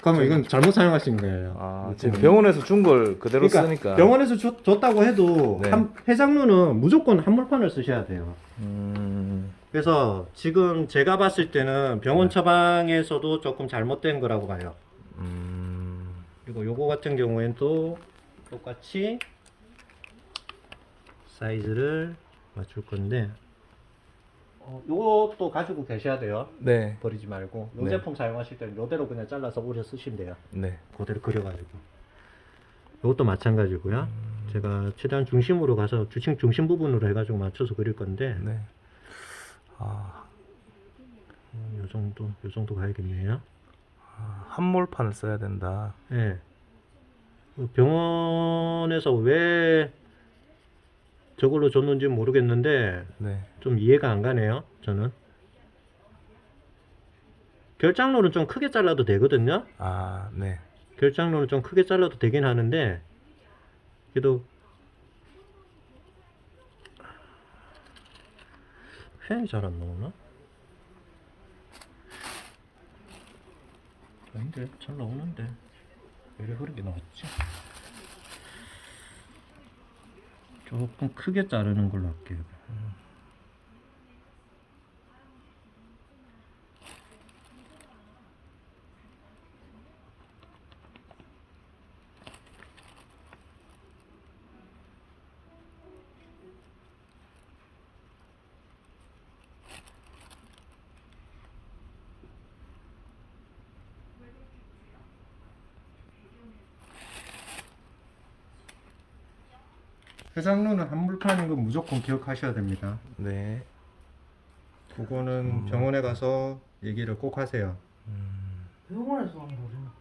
Speaker 1: 그러면 이건 잘못 사용하신 거예요.
Speaker 2: 아, 지금 병원에서 준 걸 그대로
Speaker 1: 그러니까
Speaker 2: 쓰니까.
Speaker 1: 병원에서 줬다고 해도
Speaker 2: 네.
Speaker 1: 해장루는 무조건 한물판을 쓰셔야 돼요.
Speaker 2: 음.
Speaker 1: 그래서 지금 제가 봤을 때는 병원 처방에서도 조금 잘못된 거라고 봐요. 그리고 요거 같은 경우에도 똑같이 사이즈를 맞출 건데 요것도 가지고 계셔야 돼요.
Speaker 2: 네.
Speaker 1: 버리지 말고 요
Speaker 2: 네.
Speaker 1: 제품 사용하실 때는 요대로 그냥 잘라서 오려 쓰시면 돼요.
Speaker 2: 네.
Speaker 1: 그대로 그려가지고 요것도 마찬가지고요. 제가 최대한 중심으로 가서 주층 중심 부분으로 해가지고 맞춰서 그릴 건데
Speaker 2: 네. 아,
Speaker 1: 요 정도 가야겠네요.
Speaker 2: 한몰판을 써야 된다.
Speaker 1: 예. 병원에서 왜 저걸로 줬는지 모르겠는데
Speaker 2: 네.
Speaker 1: 좀 이해가 안 가네요. 저는 결장로는 좀 크게 잘라도 되거든요.
Speaker 2: 아, 네.
Speaker 1: 결장로는 좀 크게 잘라도 되긴 하는데 그래도 펜이 잘 안 나오나? 아닌데 잘 나오는데 왜 이렇게 흐르게 나왔지? 조금 크게 자르는 걸로 할게요. 해장루는 한물판인 건 무조건 기억하셔야 됩니다.
Speaker 2: 네.
Speaker 1: 그거는 병원에 가서 얘기를 꼭 하세요.
Speaker 4: 병원에서 한 거죠.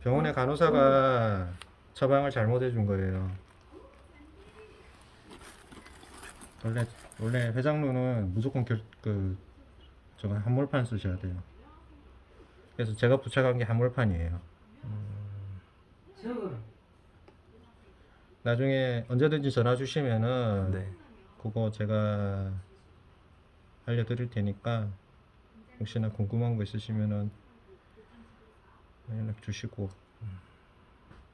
Speaker 1: 병원의 간호사가 처방을 잘못해 준 거예요. 원래 해장루는 무조건 저거 한물판 쓰셔야 돼요. 그래서 제가 부착한 게 한물판이에요.
Speaker 4: 저거
Speaker 1: 나중에 언제든지 전화 주시면은
Speaker 2: 네.
Speaker 1: 그거 제가 알려드릴 테니까 혹시나 궁금한 거 있으시면은 연락 주시고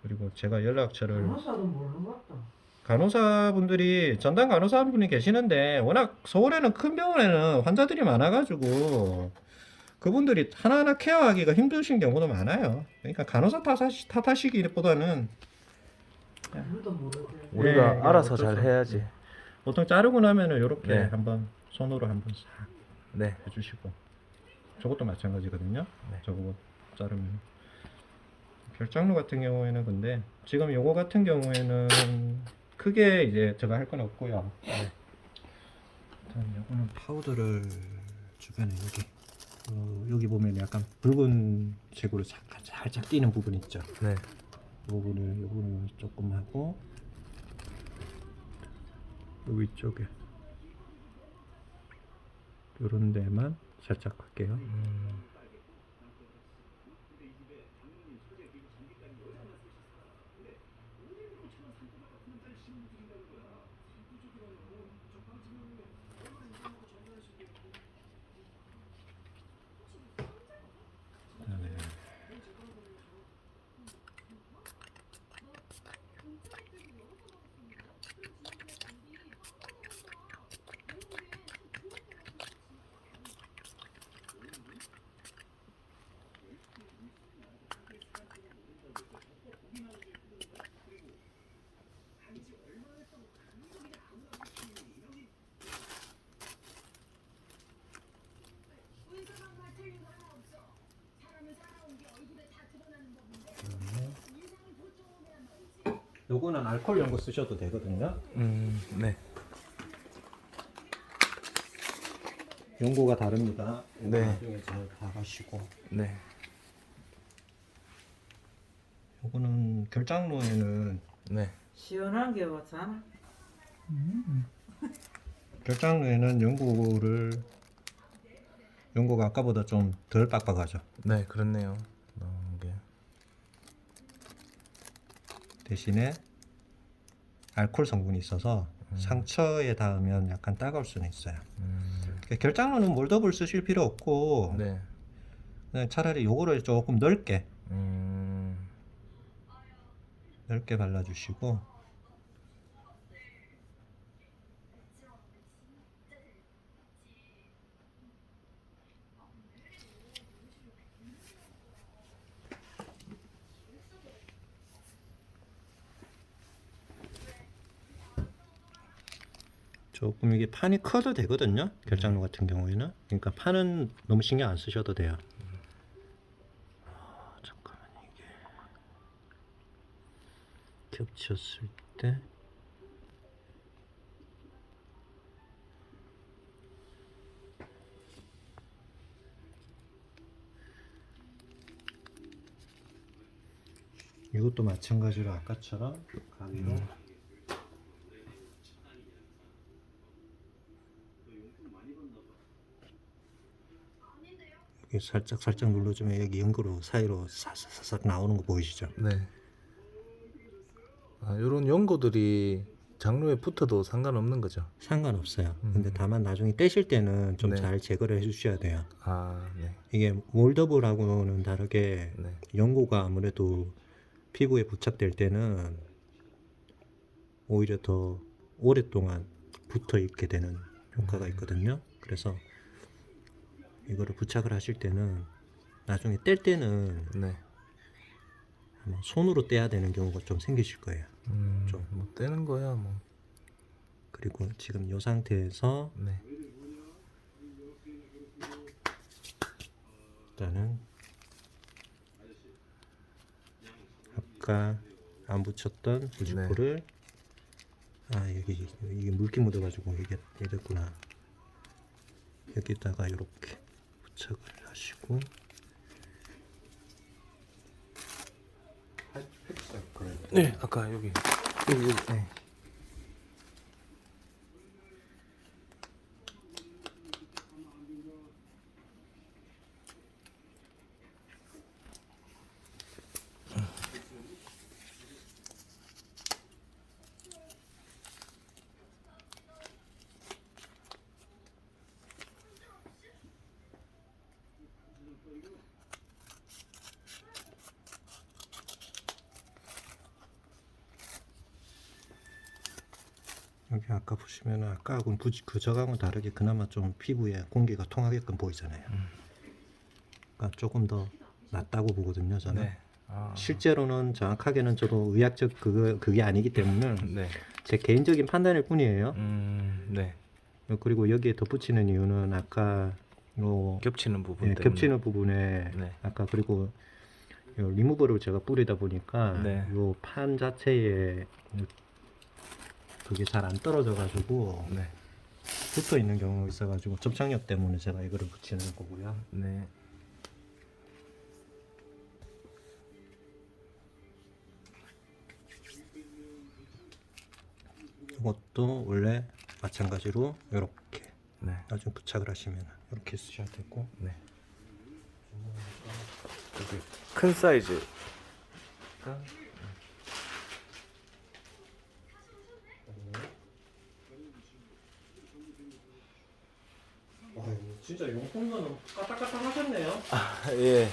Speaker 1: 그리고 제가 연락처를
Speaker 4: 간호사도 모르는 것 같다.
Speaker 1: 간호사분들이 전담 간호사분이 계시는데 워낙 서울에는 큰 병원에는 환자들이 많아가지고 그분들이 하나하나 케어하기가 힘드신 경우도 많아요. 그러니까 간호사 탓하시기보다는
Speaker 4: 아무도 모르지.
Speaker 2: 우리가
Speaker 1: 네,
Speaker 2: 알아서
Speaker 1: 어쩔
Speaker 2: 잘
Speaker 1: 수
Speaker 2: 해야지.
Speaker 1: 보통 자르고 나면은 이렇게
Speaker 2: 네.
Speaker 1: 한번 손으로 한번 싹
Speaker 2: 네.
Speaker 1: 해주시고 저것도 마찬가지거든요.
Speaker 2: 네.
Speaker 1: 저거 자르면 결장루 같은 경우에는 근데 지금 요거 같은 경우에는 크게 이제 제가 할 건 없고요. 네. 일단 요거는 파우더를 주변에 여기 여기 보면 약간 붉은색으로 잠깐 살짝 띄는 부분 있죠.
Speaker 2: 네.
Speaker 1: 요거는 조금 하고 요 위쪽에 요런 데만 살짝 할게요. 요거는 알코올 연고 쓰셔도 되거든요.
Speaker 2: 네.
Speaker 1: 연고가 다릅니다.
Speaker 2: 네.
Speaker 1: 나중에 잘 봐가시고.
Speaker 2: 네.
Speaker 1: 요거는 결장로에는
Speaker 2: 네.
Speaker 4: 시원한 게 왔잖아.
Speaker 1: 결장로에는 연고가 아까보다 좀 덜 빡빡하죠.
Speaker 2: 네, 그렇네요. 이게.
Speaker 1: 대신에 알코올 성분이 있어서 상처에 닿으면 약간 따가울 수는 있어요. 그러니까 결장로는 몰더블 쓰실 필요 없고
Speaker 2: 네.
Speaker 1: 그냥 차라리 요거를 조금 넓게 발라주시고 조금 이게 판이 커도 되거든요. 결장로 같은 경우에는. 그러니까 판은 너무 신경 안 쓰셔도 돼요. 잠깐만 이게 겹쳤을 때 이것도 마찬가지로 아까처럼 가위로 여기 살짝 눌러주면 여기 연고로 사이로 사삭 나오는 거 보이시죠?
Speaker 2: 네. 아, 요런 연고들이 장로에 붙어도 상관없는 거죠.
Speaker 1: 상관없어요. 근데 다만 나중에 떼실 때는 좀
Speaker 2: 네.
Speaker 1: 잘 제거를 해주셔야 돼요.
Speaker 2: 아, 네.
Speaker 1: 이게 몰더블하고는 다르게
Speaker 2: 네.
Speaker 1: 연고가 아무래도 피부에 부착될 때는 오히려 더 오랫동안 붙어 있게 되는 효과가 있거든요. 그래서 이거를 부착을 하실 때는 나중에 뗄 때는
Speaker 2: 네.
Speaker 1: 아마 손으로 떼야 되는 경우가 좀 생기실 거예요. 좀.
Speaker 2: 뭐 떼는 거야, 뭐.
Speaker 1: 그리고 지금 이 상태에서
Speaker 2: 네.
Speaker 1: 일단은 아까 안 붙였던 부직포를 여기 이게 물기 묻어가지고 이게 이랬구나. 여기다가 이렇게 부착을 하시고
Speaker 2: 네, 아까 여기. 네.
Speaker 1: 여기 아까 보시면 아까하고는 그저하고는 다르게 그나마 좀 피부에 공기가 통하게끔 보이잖아요. 그러니까 조금 더 낫다고 보거든요, 저는.
Speaker 2: 네. 아.
Speaker 1: 실제로는 정확하게는 저도 의학적 그게 아니기 때문에
Speaker 2: 네.
Speaker 1: 제 개인적인 판단일 뿐이에요.
Speaker 2: 네.
Speaker 1: 그리고 여기에 덧붙이는 이유는 아까 요
Speaker 2: 겹치는 부분 때문에.
Speaker 1: 겹치는 부분에
Speaker 2: 네.
Speaker 1: 아까 그리고 요 리무버를 제가 뿌리다 보니까
Speaker 2: 네.
Speaker 1: 요 판 자체에 그게 잘 안 떨어져 가지고
Speaker 2: 네.
Speaker 1: 붙어 있는 경우가 있어가지고 접착력 때문에 제가 이거를 붙이는 거고요.
Speaker 2: 네.
Speaker 1: 이것도 원래 마찬가지로 이렇게
Speaker 2: 네.
Speaker 1: 나중에 부착을 하시면 이렇게 쓰셔야 되고.
Speaker 2: 네. 여기 큰 사이즈.
Speaker 1: 와, 진짜 용품은 까딱까딱 하셨네요.
Speaker 2: 아, 예.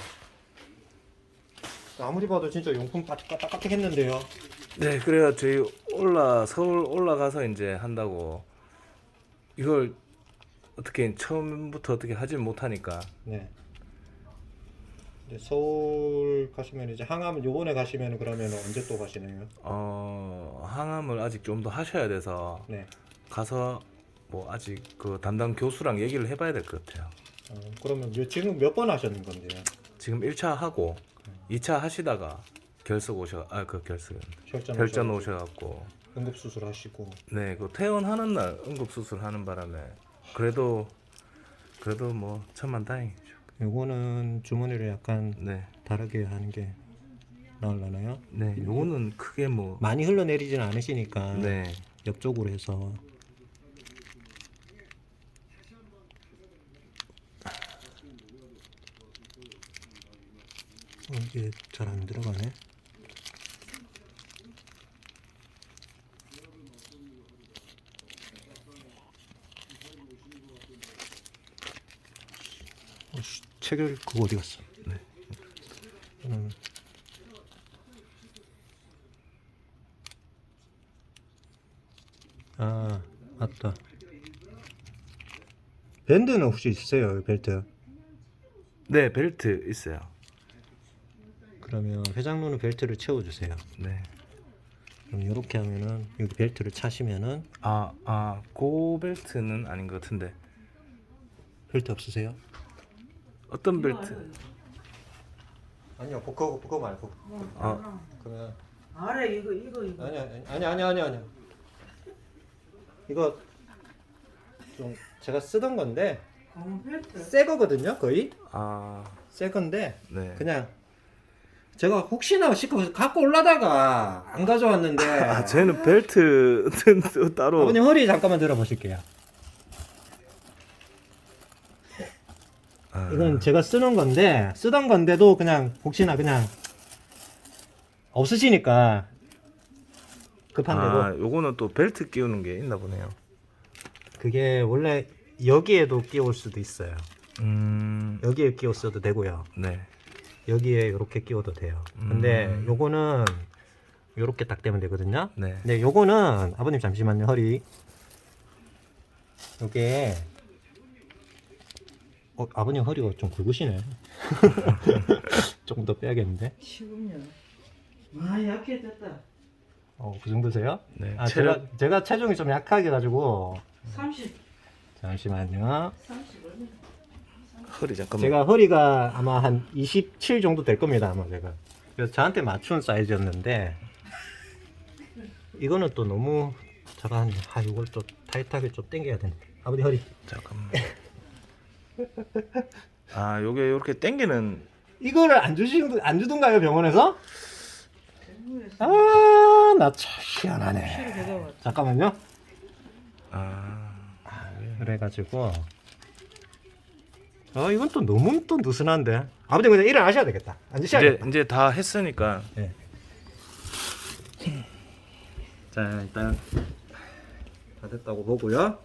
Speaker 1: 아무리 봐도 진짜 용품 까딱까딱 했는데요.
Speaker 2: 네, 그래야 저희 서울 올라가서 이제 한다고 이걸 어떻게 처음부터 어떻게 하질 못하니까.
Speaker 1: 네. 이제 서울 가시면 이제 항암 요번에 가시면 그러면 언제 또 가시나요?
Speaker 2: 항암을 아직 좀 더 하셔야 돼서
Speaker 1: 네.
Speaker 2: 가서 뭐 아직 그 담당 교수랑 얘기를 해봐야 될 것 같아요.
Speaker 1: 그러면 지금 몇 번 하셨는 건데요?
Speaker 2: 지금 1차 하고 2차 하시다가 결석 결전 오셔갖고
Speaker 1: 응급 수술 하시고.
Speaker 2: 네, 그 퇴원하는 날 응급 수술하는 바람에 그래도 뭐 천만다행이죠.
Speaker 1: 요거는 주머니를 약간
Speaker 2: 네,
Speaker 1: 다르게 하는 게 나을라나요?
Speaker 2: 네, 요거는 크게 뭐
Speaker 1: 많이 흘러내리지는 않으시니까
Speaker 2: 네,
Speaker 1: 옆쪽으로 해서. 이게 잘 안 들어가네. 체결 그거 어디 갔어?
Speaker 2: 네.
Speaker 1: 아, 맞다. 밴드는 혹시 있으세요, 벨트?
Speaker 2: 네, 벨트 있어요.
Speaker 1: 그러면 회장로는 벨트를 채워주세요.
Speaker 2: 네.
Speaker 1: 그럼 이렇게 하면은 여기 벨트를 차시면은
Speaker 2: 그 벨트는 아닌 것 같은데
Speaker 1: 벨트 없으세요?
Speaker 2: 어떤 벨트?
Speaker 1: 아니요, 그거 말고. 그러면
Speaker 4: 아래 이거
Speaker 1: 아니. 이거 좀 제가 쓰던 건데
Speaker 4: 검은 벨트.
Speaker 1: 새 거거든요, 거의
Speaker 2: 아,
Speaker 1: 새 건데
Speaker 2: 네.
Speaker 1: 그냥 제가 혹시나 싶어서 갖고 올라다가 안 가져왔는데.
Speaker 2: 쟤는 벨트는 따로.
Speaker 1: 아버님 허리 잠깐만 들어보실게요. 이건 제가 쓰던 건데도 그냥 혹시나 그냥 없으시니까 급한 대로.
Speaker 2: 요거는 또 벨트 끼우는 게 있나 보네요.
Speaker 1: 그게 원래 여기에도 끼울 수도 있어요.
Speaker 2: 음,
Speaker 1: 여기에 끼웠어도 되고요.
Speaker 2: 네.
Speaker 1: 여기에 이렇게 끼워도 돼요. 근데 요거는 요렇게 딱 되면 되거든요.
Speaker 2: 네.
Speaker 1: 근데 요거는 아버님 잠시만요, 허리. 요게 아버님 허리가 좀 굵으시네. 조금 더 빼야겠는데.
Speaker 4: 지금요. 아 약해졌다.
Speaker 1: 그 정도세요?
Speaker 2: 네.
Speaker 1: 제가 체중이 좀 약하게 가지고.
Speaker 4: 30.
Speaker 1: 잠시만요.
Speaker 4: 30 얼마?
Speaker 2: 허리 잠깐만.
Speaker 1: 제가 허리가 아마 한 27 정도 될 겁니다, 아마 제가. 그래서 저한테 맞춘 사이즈였는데 이거는 또 너무 작았네. 이걸 또 타이트하게 좀 당겨야 되네. 아버지 허리.
Speaker 2: 잠깐만. 요게 이렇게 당기는.
Speaker 1: 이거를 안 주던가요, 병원에서? 나 참 희한하네. 잠깐만요. 그래가지고 이건 또 너무 또 느슨한데. 아버지 그냥 일어나셔야 되겠다. 앉으셔야겠다.
Speaker 2: 이제 다 했으니까.
Speaker 1: 네. 자, 일단 다 됐다고 보고요.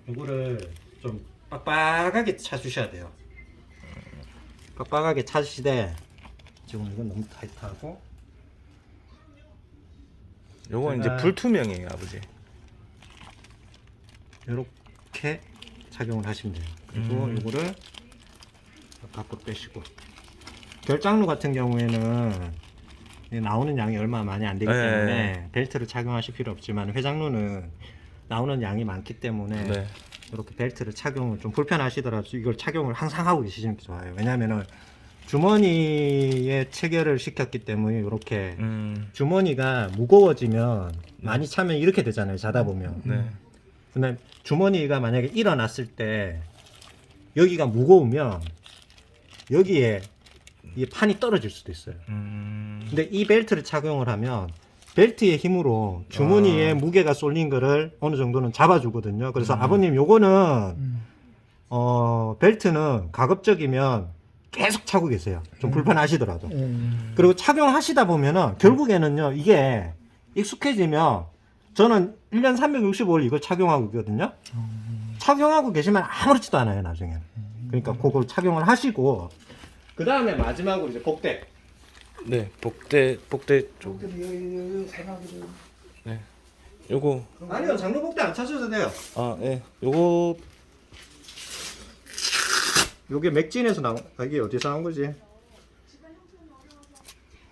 Speaker 1: 이거를 좀 빡빡하게 차주셔야 돼요. 빡빡하게 차시되 지금 이건 너무 타이트하고.
Speaker 2: 요건 이제
Speaker 1: 제가-
Speaker 2: 불투명이에요, 아버지.
Speaker 1: 이렇게 착용을 하시면 돼요. 그리고 이거를 밖으로 빼시고. 결장로 같은 경우에는 나오는 양이 얼마 많이 안 되기
Speaker 2: 네.
Speaker 1: 때문에 벨트를 착용하실 필요 없지만 회장로는 나오는 양이 많기 때문에
Speaker 2: 네.
Speaker 1: 이렇게 벨트를 착용을 좀 불편하시더라도 이걸 착용을 항상 하고 계시는 게 좋아요. 왜냐하면은 주머니에 체결을 시켰기 때문에 이렇게 주머니가 무거워지면 많이 차면 이렇게 되잖아요. 자다 보면.
Speaker 2: 네.
Speaker 1: 그다음에 주머니가 만약에 일어났을 때 여기가 무거우면 여기에 이 판이 떨어질 수도 있어요. 근데 이 벨트를 착용을 하면 벨트의 힘으로 주머니에 무게가 쏠린 거를 어느 정도는 잡아주거든요. 그래서 아버님 요거는 벨트는 가급적이면 계속 차고 계세요. 좀 불편하시더라도. 그리고 착용하시다 보면은 결국에는요, 이게 익숙해지면 저는 1년 365일 이걸 착용하고 있거든요. 착용하고 계시면 아무렇지도 않아요, 나중에. 그러니까 그걸 착용을 하시고, 그 다음에 마지막으로 이제 복대.
Speaker 2: 네, 복대 좀.
Speaker 3: 여기 생각이
Speaker 2: 네. 요거
Speaker 1: 아니요, 장로 복대 안 차셔도 돼요.
Speaker 2: 예. 요거
Speaker 1: 요게 맥진에서 나온, 이게 어디서 나온 거지?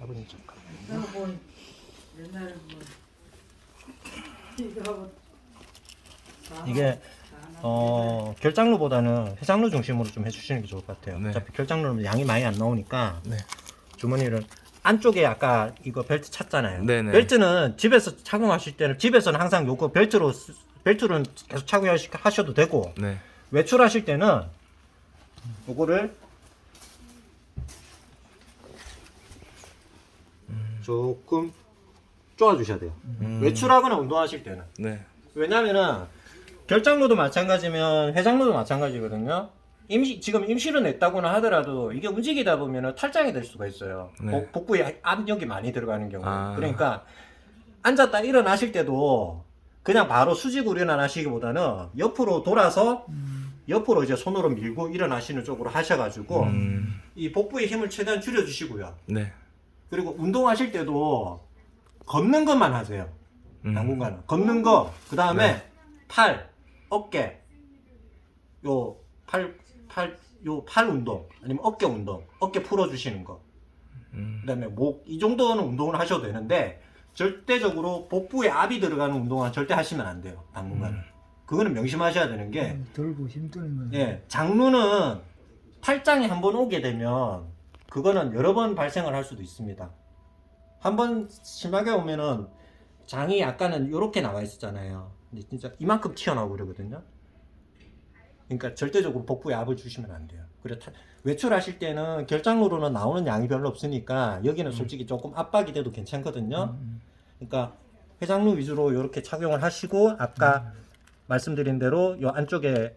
Speaker 1: 아버님 잠깐.
Speaker 4: 내가 본 옛날에 뭐 이거하고
Speaker 1: 이게 결장로보다는 해장로 중심으로 좀 해주시는 게 좋을 것 같아요.
Speaker 2: 네.
Speaker 1: 어차피 결장로는 양이 많이 안 나오니까
Speaker 2: 네.
Speaker 1: 주머니를 안쪽에 아까 이거 벨트 찼잖아요.
Speaker 2: 네네.
Speaker 1: 벨트는 집에서 착용하실 때는 집에서는 항상 요거 벨트는 계속 착용하셔도 되고
Speaker 2: 네.
Speaker 1: 외출하실 때는 요거를 조금 쪼아주셔야 돼요. 외출하거나 운동하실 때는.
Speaker 2: 네.
Speaker 1: 왜냐면은 결장로도 마찬가지면 회장로도 마찬가지거든요. 지금 임시로 냈다고나 하더라도 이게 움직이다 보면은 탈장이 될 수가 있어요.
Speaker 2: 네.
Speaker 1: 복부에 압력이 많이 들어가는 경우.
Speaker 2: 아.
Speaker 1: 그러니까 앉았다 일어나실 때도 그냥 바로 수직으로 일어나시기보다는 옆으로 돌아서 옆으로 이제 손으로 밀고 일어나시는 쪽으로 하셔가지고 이 복부의 힘을 최대한 줄여주시고요.
Speaker 2: 네.
Speaker 1: 그리고 운동하실 때도 걷는 것만 하세요. 당분간은 걷는 거, 그 다음에
Speaker 2: 네.
Speaker 1: 팔, 어깨, 요 팔 운동, 아니면 어깨 운동, 어깨 풀어주시는 거, 그 다음에 목, 이 정도는 운동을 하셔도 되는데, 절대적으로 복부에 압이 들어가는 운동은 절대 하시면 안 돼요, 당분간은. 그거는 명심하셔야 되는 게,
Speaker 3: 들고 힘드는 거.
Speaker 1: 예, 장루는 탈장이 한번 오게 되면, 그거는 여러 번 발생을 할 수도 있습니다. 한번 심하게 오면은, 장이 아까는 이렇게 나와 있었잖아요. 근데 진짜 이만큼 튀어나오고 그러거든요. 그러니까 절대적으로 복부에 압을 주시면 안 돼요. 그래 외출하실 때는 결장로로는 나오는 양이 별로 없으니까 여기는 솔직히 조금 압박이 돼도 괜찮거든요. 그러니까 회장로 위주로 이렇게 착용을 하시고 아까 말씀드린 대로 요 안쪽에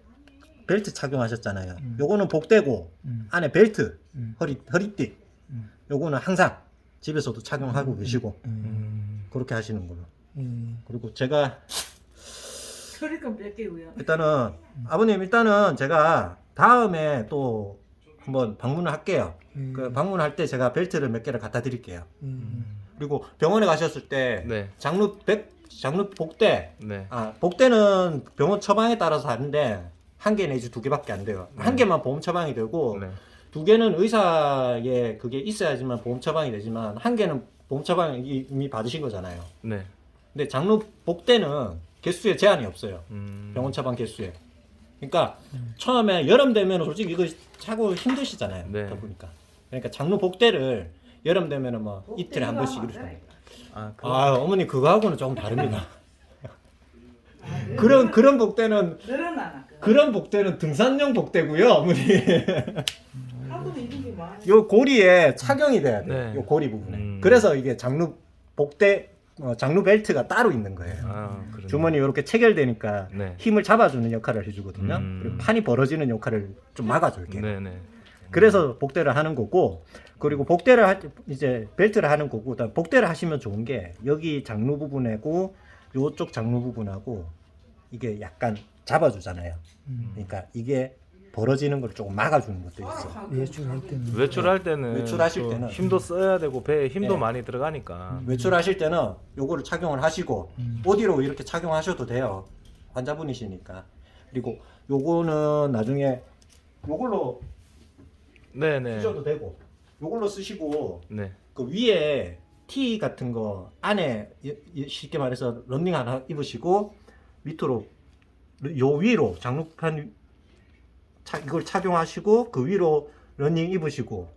Speaker 1: 벨트 착용하셨잖아요. 요거는 복대고 안에 벨트, 허리띠. 요거는 항상 집에서도 착용하고 계시고 그렇게 하시는 걸로. 그리고 제가
Speaker 4: 소리감 뺏기고요.
Speaker 1: 일단은 아버님 일단은 제가 다음에 또 한번 방문을 할게요. 그 방문할 때 제가 벨트를 몇 개를 갖다 드릴게요. 그리고 병원에 가셨을 때
Speaker 2: 네.
Speaker 1: 장루 복대,
Speaker 2: 네.
Speaker 1: 복대는 병원 처방에 따라서 하는데 한 개 내지 두 개밖에 안 돼요. 한 개만 보험 처방이 되고
Speaker 2: 네.
Speaker 1: 두 개는 의사의 그게 있어야지만 보험 처방이 되지만 한 개는 보험 처방 이미 받으신 거잖아요.
Speaker 2: 네.
Speaker 1: 근데 장루 복대는 개수에 제한이 없어요. 병원 처방 개수에. 그러니까 처음에 여름 되면 솔직히 이거 차고 힘드시잖아요.
Speaker 2: 네.
Speaker 1: 보니까. 그러니까 장루 복대를 여름 되면은 뭐 이틀에 한 번씩 이러시면 돼요. 어머니 그거하고는 조금 다릅니다. 그런 복대는
Speaker 4: 늘어나나.
Speaker 1: 그런 복대는 등산용 복대고요, 어머니.
Speaker 4: 하도 이런 게 많이.
Speaker 1: 요 고리에 착용이 돼야 돼요.
Speaker 2: 네.
Speaker 1: 요 고리 부분에. 그래서 이게 장루 복대 장루 벨트가 따로 있는 거예요.
Speaker 2: 그러네.
Speaker 1: 주머니 이렇게 체결되니까
Speaker 2: 네.
Speaker 1: 힘을 잡아주는 역할을 해주거든요. 그리고 판이 벌어지는 역할을 좀 막아줘요. 이렇게.
Speaker 2: 네네.
Speaker 1: 그래서 복대를 하는 거고, 그리고 복대를 할 때 이제 벨트를 하는 거고, 그다음 복대를 하시면 좋은 게 여기 장루 부분하고 요쪽 장루 부분하고 이게 약간 잡아주잖아요. 그러니까 이게 벌어지는 걸 조금 막아주는 것도 있어요.
Speaker 3: 외출할 때는
Speaker 2: 외출할 때는
Speaker 1: 외출하실
Speaker 2: 또
Speaker 1: 때는
Speaker 2: 힘도 써야 되고 배에 힘도
Speaker 1: 네.
Speaker 2: 많이 들어가니까.
Speaker 1: 외출하실 때는 요거를 착용을 하시고 어디로 이렇게 착용하셔도 돼요. 환자분이시니까. 그리고 요거는 나중에 요걸로
Speaker 2: 네네.
Speaker 1: 쓰셔도 되고 요걸로 쓰시고
Speaker 2: 네.
Speaker 1: 그 위에 티 같은 거 안에 쉽게 말해서 런닝 하나 입으시고 밑으로 요 위로 장루판 이걸 착용하시고 그 위로 런닝 입으시고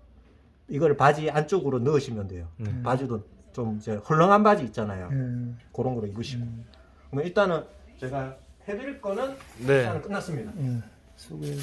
Speaker 1: 이걸 바지 안쪽으로 넣으시면 돼요. 바지도 좀 이제 헐렁한 바지 있잖아요. 그런 거로 입으시고. 그러면 일단은 제가 해드릴 거는
Speaker 2: 네.
Speaker 1: 일단 끝났습니다.
Speaker 3: 예. 수고해.